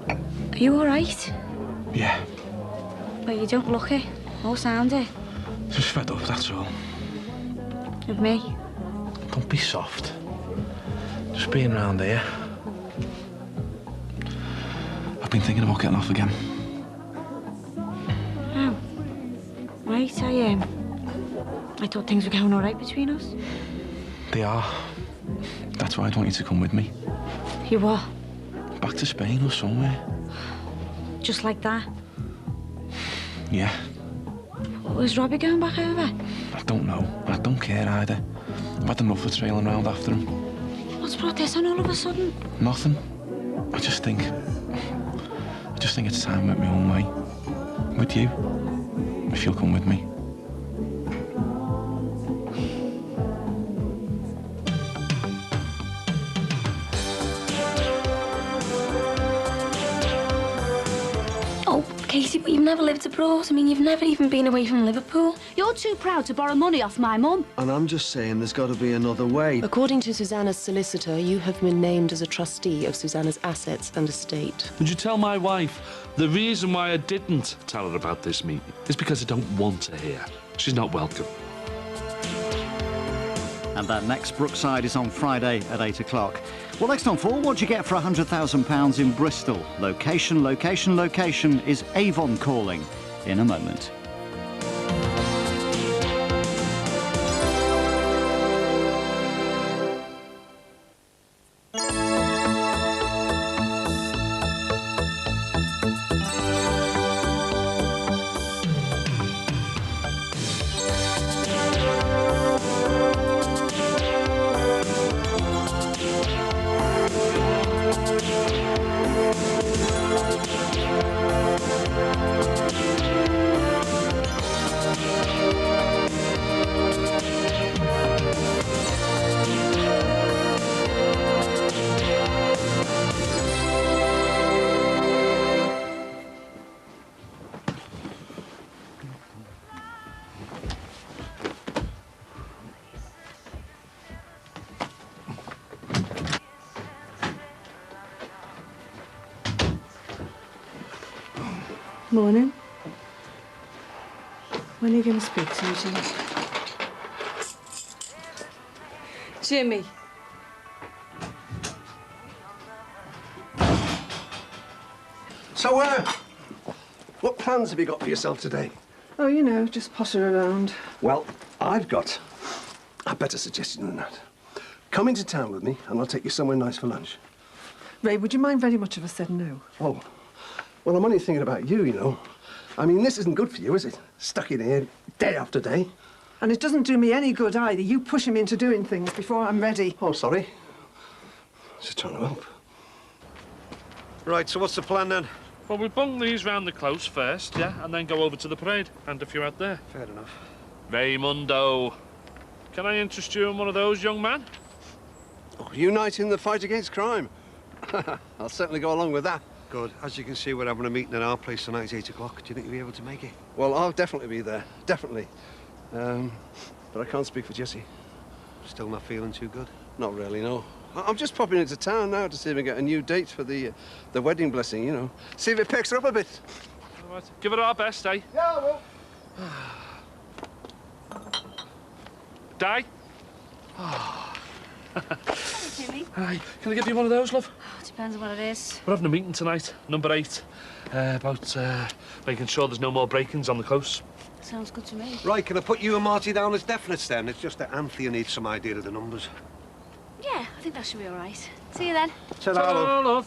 Are you all right? Yeah, Well, you don't look it or sound it. just fed up, that's all. Of me? Don't be soft. Just being around here. I've been thinking about getting off again. Oh. Right, I thought things were going all right between us. They are. That's why I'd want you to come with me. You what? Back to Spain or somewhere. Just like that? Yeah, Was Robbie going back over? I don't know. I don't care either. I've had enough of trailing around after him. What's brought this on all of a sudden? Nothing. I just think it's time I went my own way. With you. If you'll come with me. Oh, Casey, but you've never lived abroad. I mean, you've never even been away from Liverpool. You're too proud to borrow money off my mum. And I'm just saying there's got to be another way. According to Susanna's solicitor, you have been named as a trustee of Susanna's assets and estate. Would you tell my wife the reason why I didn't tell her about this meeting is because I don't want her here. She's not welcome. And that next Brookside is on Friday at 8 o'clock. Well, next on 4, what do you get for £100,000 in Bristol? Location, location, location is Avon calling in a moment. Morning. When are you going to speak to me, Jimmy? Jimmy. So, what plans have you got for yourself today? Oh, you know, just pottering around. Well, I've got a better suggestion than that. Come into town with me and I'll take you somewhere nice for lunch. Ray, would you mind very much if I said no? Oh, well, I'm only thinking about you, you know. I mean, this isn't good for you, is it? Stuck in here day after day. And it doesn't do me any good either. You pushing me into doing things before I'm ready. Oh, sorry. Just trying to help. Right, so what's the plan then? Well, we bung these round the close first, yeah, and then go over to the parade and a few out there. Fair enough. Raymundo. Can I interest you in one of those, young man? Oh, uniting the fight against crime. I'll certainly go along with that. Good. As you can see, we're having a meeting at our place tonight at 8 o'clock. Do you think you'll be able to make it? Well, I'll definitely be there. Definitely. but I can't speak for Jessie. Still not feeling too good? Not really, no. I'm just popping into town now to see if we get a new date for the wedding blessing, you know. See if it picks her up a bit. All right. Give it our best, eh? Yeah, I will. Di? Jimmy. Hi. Can I give you one of those, love? Depends on what it is. We're having a meeting tonight, number 8, about making sure there's no more break-ins on the coast. Sounds good to me. Right, can I put you and Marty down as definites then? It's just that Anthea needs some idea of the numbers. Yeah, I think that should be all right. See you then. Ta-da, love.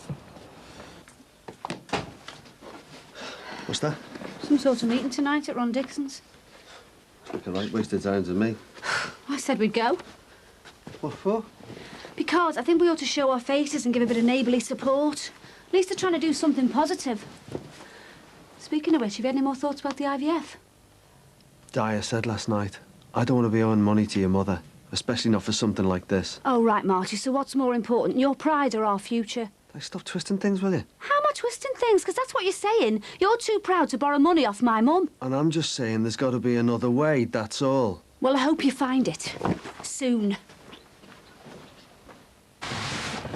What's that? Some sort of meeting tonight at Ron Dixon's. Like a right waste of time to me. I said we'd go. What for? Because I think we ought to show our faces and give a bit of neighbourly support. At least they're trying to do something positive. Speaking of which, have you had any more thoughts about the IVF? Di, I said last night, I don't want to be owing money to your mother, especially not for something like this. Oh, right, Marty, so what's more important, your pride or our future? Like, stop twisting things, will you? How am I twisting things? Because that's what you're saying. You're too proud to borrow money off my mum. And I'm just saying there's got to be another way, that's all. Well, I hope you find it. Soon.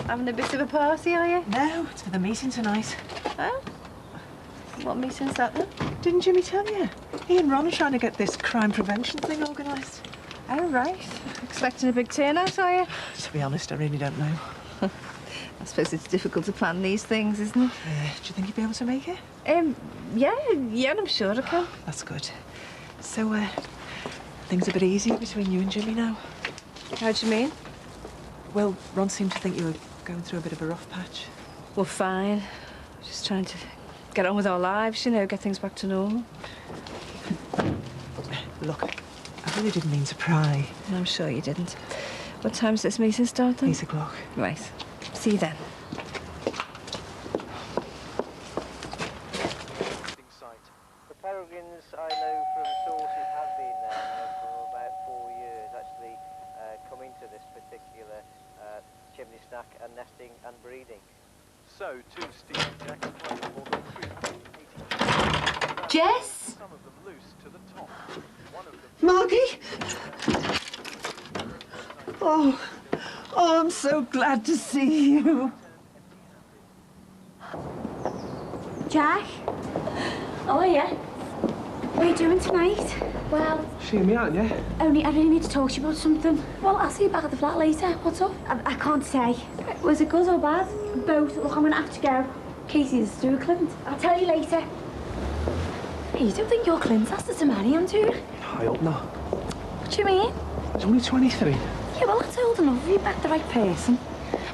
Having a bit of a party, are you? No, it's for the meeting tonight. Oh? What meeting's that then? Didn't Jimmy tell you? He and Ron are trying to get this crime prevention thing organised. Oh, right. Expecting a big turnout, are you? To be honest, I really don't know. I suppose it's difficult to plan these things, isn't it? Do you think you'd be able to make it? Yeah, I'm sure I can. That's good. So, things a bit easier between you and Jimmy now? How do you mean? Well, Ron seemed to think you were going through a bit of a rough patch. Well, fine. Just trying to get on with our lives, you know, get things back to normal. Look, I really didn't mean to pry. I'm sure you didn't. What time's this meeting start then? 8 o'clock. Right. See you then. The Peregrines, I know from sources, have been there now for about 4 years, actually coming to this particular chimney stack and nesting and breeding. So, too, Steve and Jack have quite more than 380. Jess? Some of them loose to the top. One of them... Margie? Oh, I'm so glad to see you. Jack? Oh, yeah? What are you doing tonight? Well, See me, aren't you? Only I really need to talk to you about something. well, I'll see you back at the flat later. What's up? I can't say. Was it good or bad? Both. Look, I'm going to have to go. Casey's through Clint. I'll tell you later. Hey, you don't think you're Clint's sister to marry him, do you? I hope not. What do you mean? He's only 23. Yeah, well, that's old enough if you back the right person.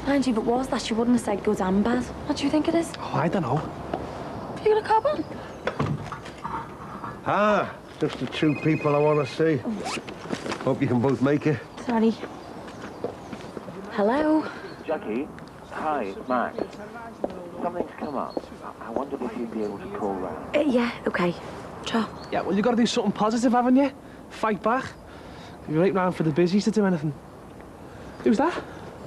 Mind you, if it was that, she wouldn't have said good and bad. What do you think it is? Oh, I don't know. Have you got a cab on? Ah, just the two people I want to see. Hope you can both make it. Sorry. Hello? Jackie, hi, it's Max. Something's come up. I wondered if you'd be able to call round. Yeah, OK. Ciao. Yeah, well, you've got to do something positive, haven't you? Fight back. You're right round for the busies to do anything. Who's that?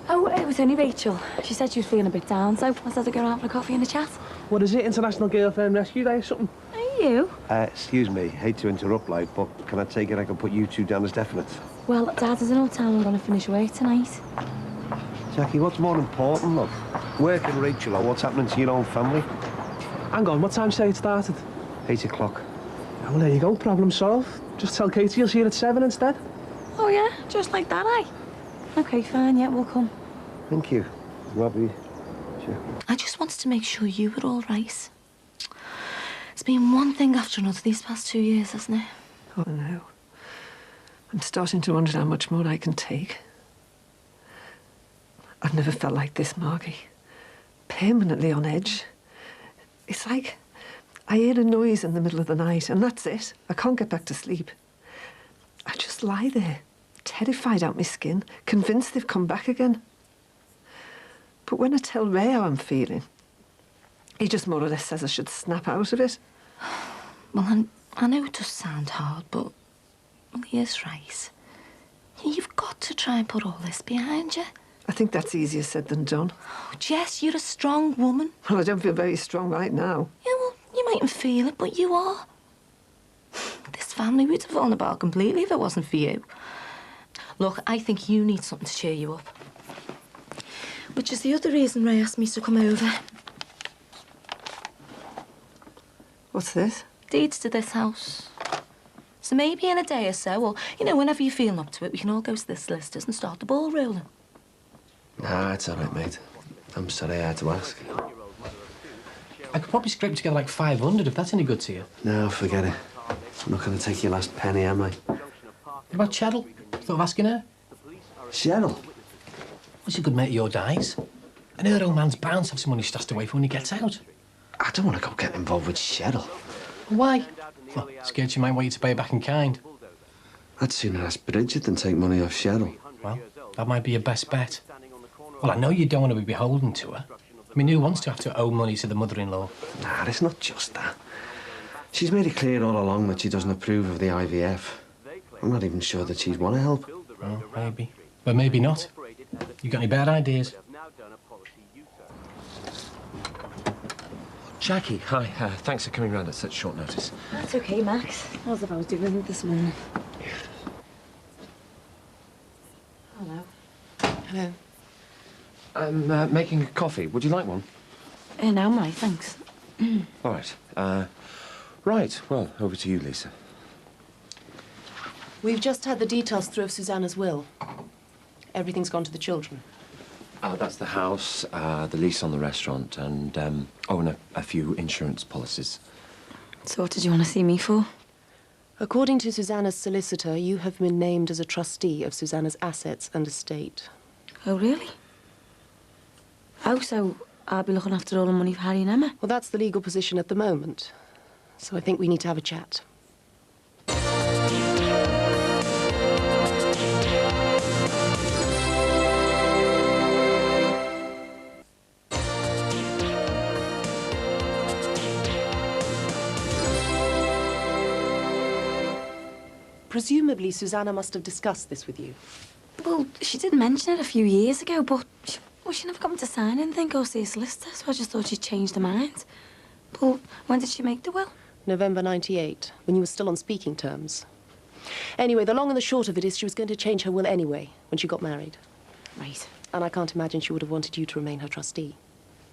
Oh, it was only Rachel. She said she was feeling a bit down, so I said I'd go out for a coffee and a chat. What is it? International Girlfriend Rescue Day or something? Are you? Excuse me, hate to interrupt, like, but can I take it I can put you two down as definite? Well, Dad is in old town. I'm going to finish work tonight. Jackie, what's more important, love? Work and Rachel, or what's happening to your own family? Hang on, what time say it started? 8 o'clock. Oh, well, there you go, problem solved. Just tell Katie you'll see her at 7 instead. Oh, yeah? Just like that, eh? OK, fine, yeah, we'll come. Thank you. Robbie. Sure. I just wanted to make sure you were all right. It's been one thing after another these past 2 years, hasn't it? Oh, no. I'm starting to wonder how much more I can take. I've never felt like this, Margie. Permanently on edge. It's like I hear a noise in the middle of the night, and that's it. I can't get back to sleep. I just lie there, terrified out my skin, convinced they've come back again. But when I tell Ray how I'm feeling, he just more or less says I should snap out of it. Well, I know it does sound hard, but well, he is right. You've got to try and put all this behind you. I think that's easier said than done. Oh, Jess, you're a strong woman. Well, I don't feel very strong right now. Yeah, well, you mightn't feel it, but you are. This family would have fallen apart completely if it wasn't for you. Look, I think you need something to cheer you up. Which is the other reason Ray asked me to come over. What's this? Deeds to this house. So maybe in a day or so, or, you know, whenever you're feeling up to it, we can all go to the solicitors and start the ball rolling. Nah, it's all right, mate. I'm sorry I had to ask. I could probably scrape together like 500 if that's any good to you. No, forget it. I'm not going to take your last penny, am I? What about Cheryl? Thought of asking her? Cheryl? Well, she's a good mate of your Di's. And her old man's bound to have some money stashed away for when he gets out. I don't want to go get involved with Cheryl. Why? Well, scared she might want you to pay her back in kind. I'd sooner ask Bridget than take money off Cheryl. Well, that might be your best bet. Well, I know you don't want to be beholden to her. I mean, who wants to have to owe money to the mother-in-law? Nah, it's not just that. She's made it clear all along that she doesn't approve of the IVF. I'm not even sure that she'd want to help. Oh, maybe. But maybe not. You got any bad ideas? Jackie, hi. Thanks for coming round at such short notice. That's okay, Max. As if I was doing it this morning. Hello. Hello. I'm making a coffee. Would you like one? No, Mike, thanks. All right. Right. Well, over to you, Lisa. We've just had the details through of Susanna's will. Everything's gone to the children. That's the house, the lease on the restaurant, and, and a few insurance policies. So what did you want to see me for? According to Susanna's solicitor, you have been named as a trustee of Susanna's assets and estate. Oh, really? Oh, so I'll be looking after all the money for Harry and Emma? Well, that's the legal position at the moment. So I think we need to have a chat. Presumably, Susanna must have discussed this with you. Well, she did mention it a few years ago, but she never got me to sign anything or see a solicitor, so I just thought she'd changed her mind. Well, when did she make the will? November '98, when you were still on speaking terms. Anyway, the long and the short of it is she was going to change her will anyway, when she got married. Right. And I can't imagine she would have wanted you to remain her trustee.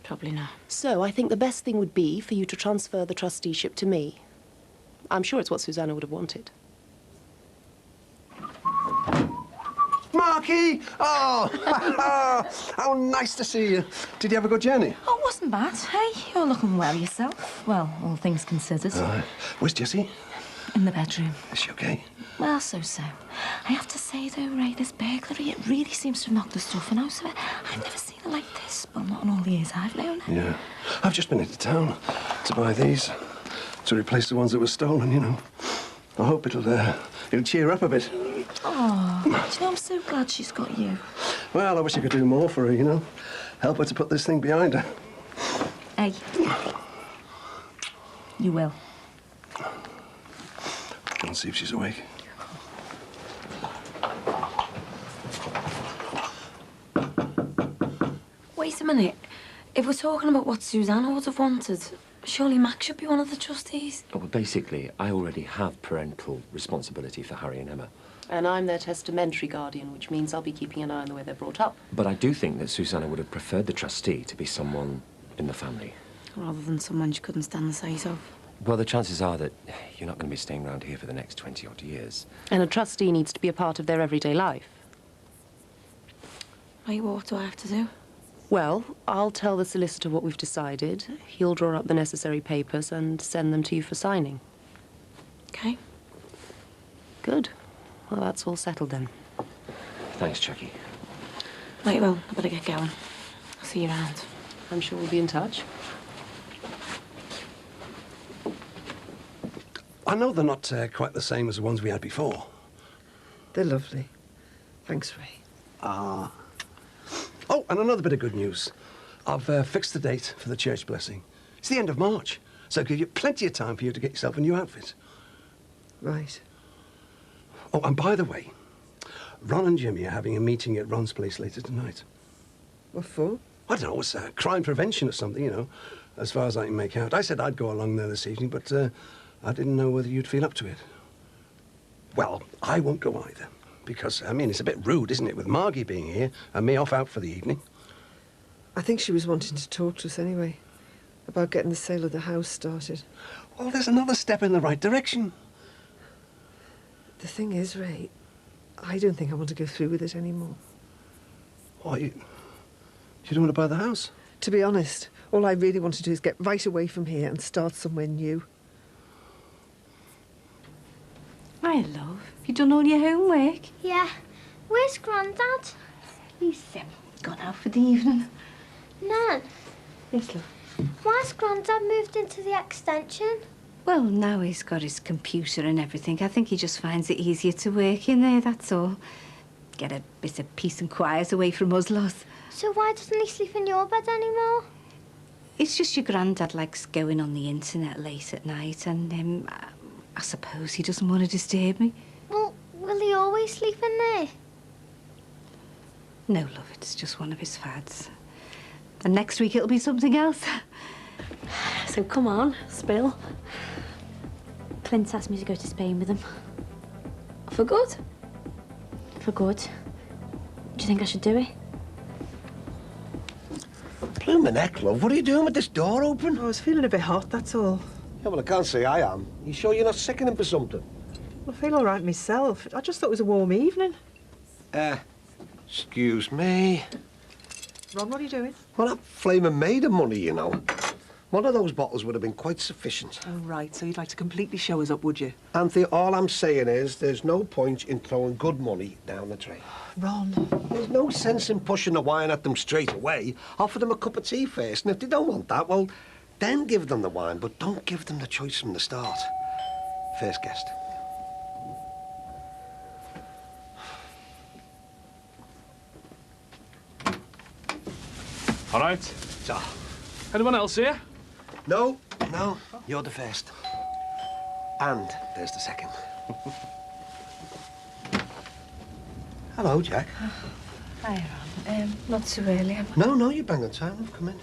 Probably not. So I think the best thing would be for you to transfer the trusteeship to me. I'm sure it's what Susanna would have wanted. Marky! Oh, how nice to see you. Did you have a good journey? Oh, it wasn't bad. Hey, you're looking well yourself. Well, all things considered. Where's Jessie? In the bedroom. Is she okay? Well, so. I have to say, though, Ray, this burglary, it really seems to have knocked the stuffing out of it. I've never seen it like this. Well, not in all the years I've known her. Yeah. I've just been into town to buy these, to replace the ones that were stolen, you know. I hope it'll cheer her up a bit. Oh, do you know, I'm so glad she's got you. Well, I wish I could do more for her, you know. Help her to put this thing behind her. Hey. You will. Go and see if she's awake. Wait a minute. If we're talking about what Susanna would have wanted, surely Max should be one of the trustees. Oh, well, basically, I already have parental responsibility for Harry and Emma. And I'm their testamentary guardian, which means I'll be keeping an eye on the way they're brought up. But I do think that Susanna would have preferred the trustee to be someone in the family. Rather than someone she couldn't stand the sight of. Well, the chances are that you're not going to be staying around here for the next 20-odd years. And a trustee needs to be a part of their everyday life. Right, well, what do I have to do? Well, I'll tell the solicitor what we've decided. He'll draw up the necessary papers and send them to you for signing. Okay. Good. Well, that's all settled then. Thanks, Jackie. Right, well, I better get going. I'll see you around. I'm sure we'll be in touch. I know they're not quite the same as the ones we had before. They're lovely. Thanks, Ray. Oh, and another bit of good news. I've fixed the date for the church blessing. It's the end of March, so it'll give you plenty of time for you to get yourself a new outfit. Right. Oh, and by the way, Ron and Jimmy are having a meeting at Ron's place later tonight. What for? I don't know, it's crime prevention or something, you know, as far as I can make out. I said I'd go along there this evening, but I didn't know whether you'd feel up to it. Well, I won't go either. Because, I mean, it's a bit rude, isn't it, with Margie being here and me off out for the evening. I think she was wanting to talk to us anyway, about getting the sale of the house started. Well, there's another step in the right direction. The thing is, Ray, I don't think I want to go through with it anymore. What, you don't want to buy the house? To be honest, all I really want to do is get right away from here and start somewhere new. My love, have you done all your homework? Yeah. Where's Grandad? He's gone out for the evening. Nan, Yes, love. why's Grandad moved into the extension? Well, now he's got his computer and everything, I think he just finds it easier to work in there, that's all. Get a bit of peace and quiet away from us lot. So why doesn't he sleep in your bed anymore? It's just your granddad likes going on the internet late at night and I suppose he doesn't want to disturb me. Well, will he always sleep in there? No, love, it's just one of his fads. And next week it'll be something else. So come on, spill. Clint asked me to go to Spain with him. For good? For good. Do you think I should do it? Blooming heck, love. What are you doing with this door open? I was feeling a bit hot, that's all. Yeah, well, I can't say I am. You sure you're not sickening for something? I feel all right myself. I just thought it was a warm evening. Excuse me. Ron, what are you doing? Well, that flaming maid of money, you know. One of those bottles would have been quite sufficient. Oh, right, so you'd like to completely show us up, would you? Anthony, all I'm saying is there's no point in throwing good money down the drain. Ron. There's no sense in pushing the wine at them straight away. Offer them a cup of tea first, and if they don't want that, well, then give them the wine, but don't give them the choice from the start. First guest. All right. So. Anyone else here? No, you're the first. And there's the second. Hello, Jack. Hi, Ron. Not too early, am I? No, you're bang on time. Love, come in.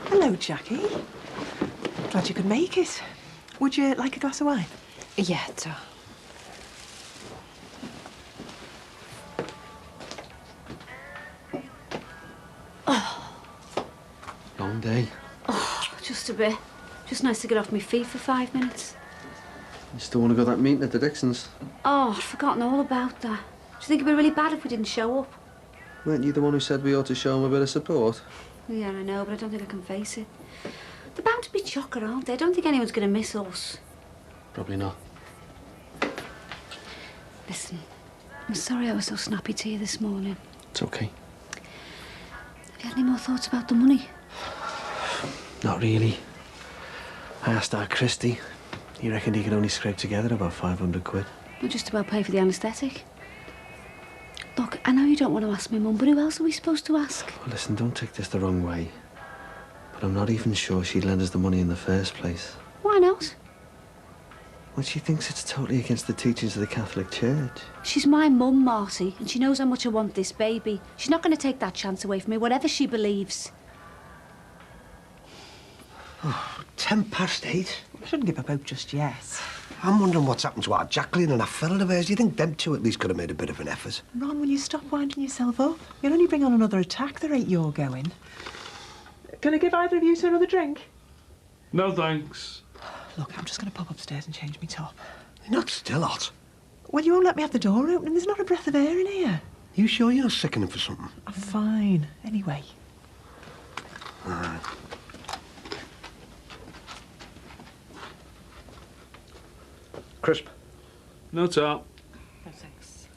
Hello, Jackie. Glad you could make it. Would you like a glass of wine? Yeah, duh. Long day. Oh, just a bit. Just nice to get off my feet for 5 minutes. You still want to go to that meeting at the Dixons? Oh, I'd forgotten all about that. Do you think it'd be really bad if we didn't show up? Weren't you the one who said we ought to show them a bit of support? Yeah, I know, but I don't think I can face it. They're bound to be chocker, aren't they? I don't think anyone's going to miss us. Probably not. Listen, I'm sorry I was so snappy to you this morning. It's okay. Have you had any more thoughts about the money? Not really. I asked our Christie. He reckoned he could only scrape together about 500 quid. Not just about pay for the anaesthetic. Look, I know you don't want to ask me, Mum, but who else are we supposed to ask? Well, listen, don't take this the wrong way. But I'm not even sure she'd lend us the money in the first place. Why not? Well, she thinks it's totally against the teachings of the Catholic Church. She's my mum, Marty, and she knows how much I want this baby. She's not going to take that chance away from me, whatever she believes. 8:10. We shouldn't give up hope just yet. I'm wondering what's happened to our Jacqueline and our fella of hers. Do you think them two at least could have made a bit of an effort? Ron, will you stop winding yourself up? You'll only bring on another attack. There ain't your going. Can I give either of you two another drink? No, thanks. Look, I'm just going to pop upstairs and change my top. You're not still hot. Well, you won't let me have the door open and there's not a breath of air in here. You sure you're not sickening for something? I'm fine. Anyway. All right. Crisp. No top. No, thanks.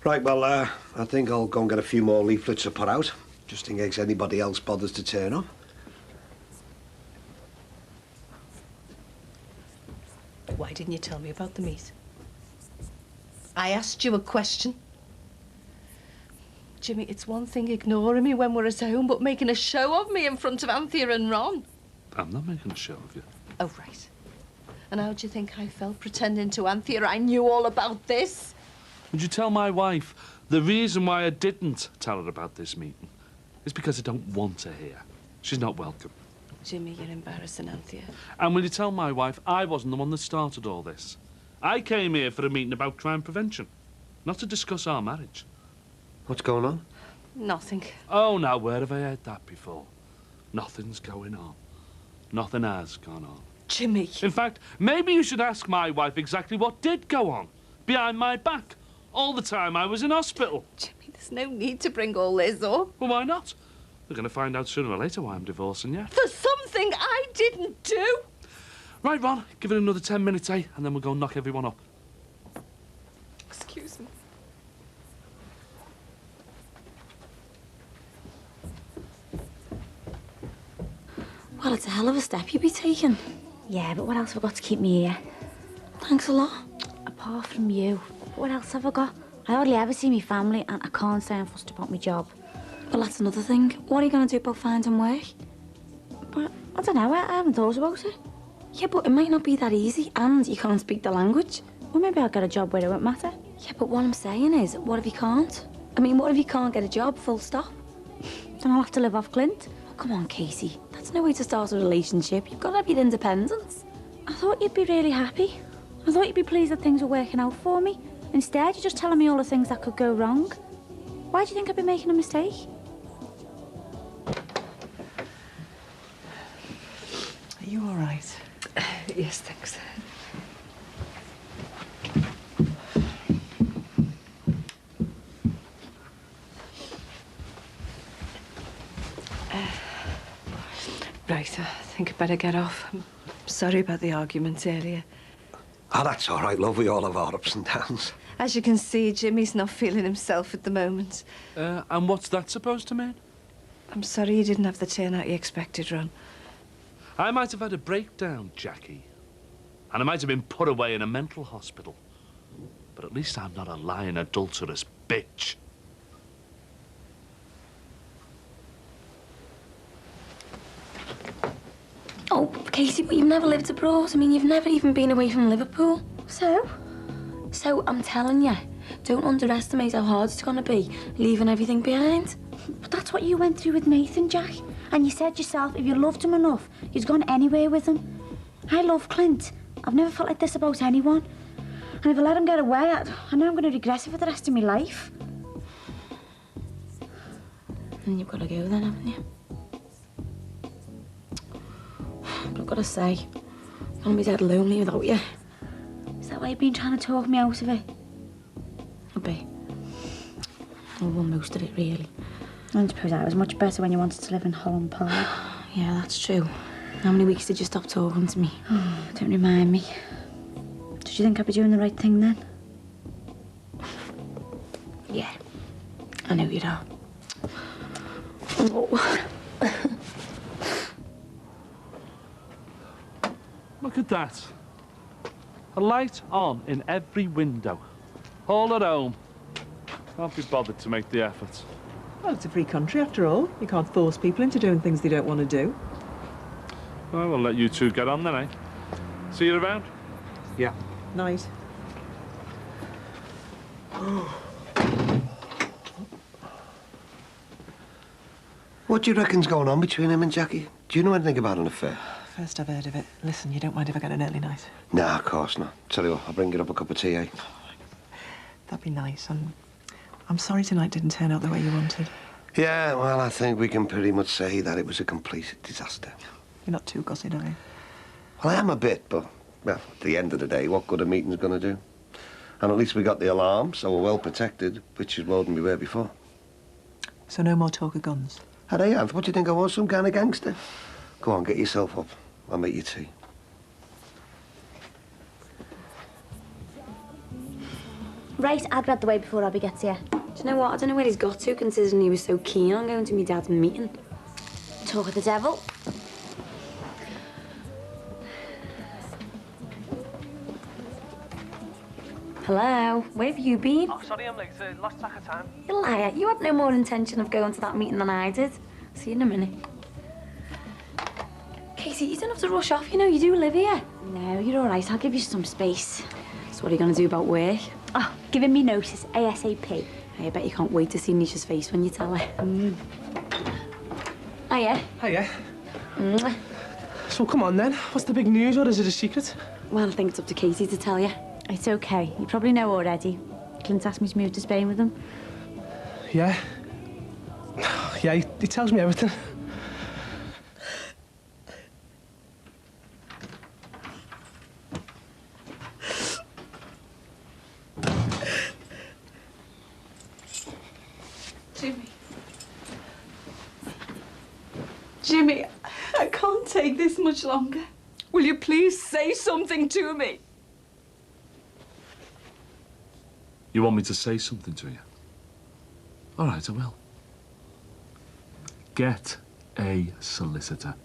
Right, well, I think I'll go and get a few more leaflets to put out, just in case anybody else bothers to turn up. Why didn't you tell me about the meet? I asked you a question. Jimmy, it's one thing ignoring me when we're at home, but making a show of me in front of Anthea and Ron. I'm not making a show of you. Oh, right. And how do you think I felt pretending to Anthea I knew all about this? Would you tell my wife the reason why I didn't tell her about this meeting is because I don't want her here. She's not welcome. Jimmy, you're embarrassing Anthea. And will you tell my wife I wasn't the one that started all this? I came here for a meeting about crime prevention, not to discuss our marriage. What's going on? Nothing. Oh, now, where have I heard that before? Nothing's going on. Nothing has gone on. Jimmy. In fact, maybe you should ask my wife exactly what did go on behind my back all the time I was in hospital. Jimmy, there's no need to bring all this up. Well, why not? We're going to find out sooner or later why I'm divorcing you. For something I didn't do. Right, Ron, give it another 10 minutes, eh? And then we'll go knock everyone up. Excuse me. Well, it's a hell of a step you'd be taking. Yeah, but what else have I got to keep me here? Thanks a lot. Apart from you, what else have I got? I hardly ever see my family and I can't stay and fussed about my job. Well, that's another thing. What are you going to do about finding work? But I don't know, I haven't thought about it. Yeah, but it might not be that easy, and you can't speak the language. Well, maybe I'll get a job where it won't matter. Yeah, but what I'm saying is, what if you can't? I mean, what if you can't get a job, full stop? Then I'll have to live off Clint. Oh, come on, Casey. That's no way to start a relationship. You've got to have your independence. I thought you'd be really happy. I thought you'd be pleased that things were working out for me. Instead, you're just telling me all the things that could go wrong. Why do you think I've been making a mistake? Are you all right? Yes, thanks. Right, I think I'd better get off. I'm sorry about the argument earlier. Oh, that's all right, love. We all have our ups and downs. As you can see, Jimmy's not feeling himself at the moment. And what's that supposed to mean? I'm sorry you didn't have the turnout you expected, Ron. I might have had a breakdown, Jackie. And I might have been put away in a mental hospital. But at least I'm not a lying, adulterous bitch. Oh, Casey, but you've never lived abroad. I mean, you've never even been away from Liverpool. So? So, I'm telling you, don't underestimate how hard it's gonna be, leaving everything behind. But that's what you went through with Nathan, Jack. And you said yourself, if you loved him enough, you'd gone anywhere with him. I love Clint. I've never felt like this about anyone. And if I let him get away, I know I'm going to regret it for the rest of my life. And you've got to go then, haven't you? But I've got to say, I'm going to be dead lonely without you. Is that why you've been trying to talk me out of it? I'll be. Well, most of it, really. I suppose that was much better when you wanted to live in Holland Park. Yeah, that's true. How many weeks did you stop talking to me? Oh, don't remind me. Did you think I'd be doing the right thing then? Yeah, I know you'd are. Oh. Look at that. A light on in every window. All at home. Can't be bothered to make the effort. Well, it's a free country after all. You can't force people into doing things they don't want to do. Well, we'll let you two get on then, eh? See you around? Yeah. Night. What do you reckon's going on between him and Jackie? Do you know anything about an affair? First I've heard of it. Listen, you don't mind if I get an early night? Nah, of course not. Tell you what, I'll bring you up a cup of tea, eh? That'd be nice. I'm sorry tonight didn't turn out the way you wanted. Yeah, well, I think we can pretty much say that it was a complete disaster. You're not too gossy, are you? Well, I am a bit, but, well, at the end of the day, what good a meeting's going to do? And at least we got the alarm, so we're well protected, which is more than we were before. So no more talk of guns? Hey, Anth, what do you think I was, some kind of gangster? Go on, get yourself up. I'll make you tea. Right, I'll grab the way before Robbie gets here. Do you know what? I don't know where he's got to, considering he was so keen on going to my dad's meeting. Talk of the devil. Hello, where have you been? Oh, sorry, I'm late. Lost track of time. You liar. You had no more intention of going to that meeting than I did. See you in a minute. Casey, you don't have to rush off, you know, you do live here. No, you're all right. I'll give you some space. So what are you going to do about work? Oh, giving me notice, ASAP. I bet you can't wait to see Nisha's face when you tell her. Hiya. Hiya. Mwah. So come on then, what's the big news, or is it a secret? Well, I think it's up to Katie to tell you. It's okay. You probably know already. Clint asked me to move to Spain with him. Yeah? Yeah, he tells me everything. Jimmy, I can't take this much longer. Will you please say something to me? You want me to say something to you? All right, I will. Get a solicitor.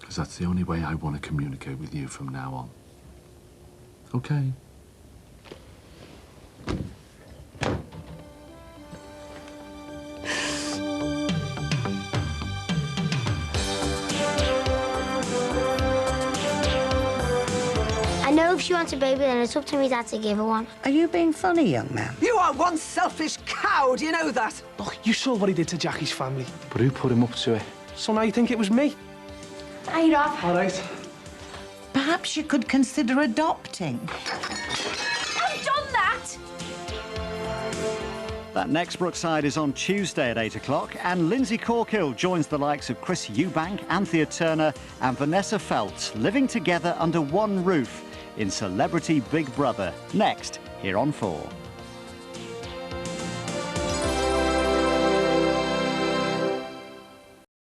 Because that's the only way I want to communicate with you from now on. Okay? I know if she wants a baby, then it's up to me dad to give her one. Are you being funny, young man? You are one selfish coward, you know that. Look, you saw what he did to Jackie's family. But who put him up to it? So now you think it was me? Hey, Rob. All right. Perhaps you could consider adopting. I've done that! That next Brookside is on Tuesday at 8 o'clock, and Lindsay Corkill joins the likes of Chris Eubank, Anthea Turner and Vanessa Feltz living together under one roof in Celebrity Big Brother, next here on 4.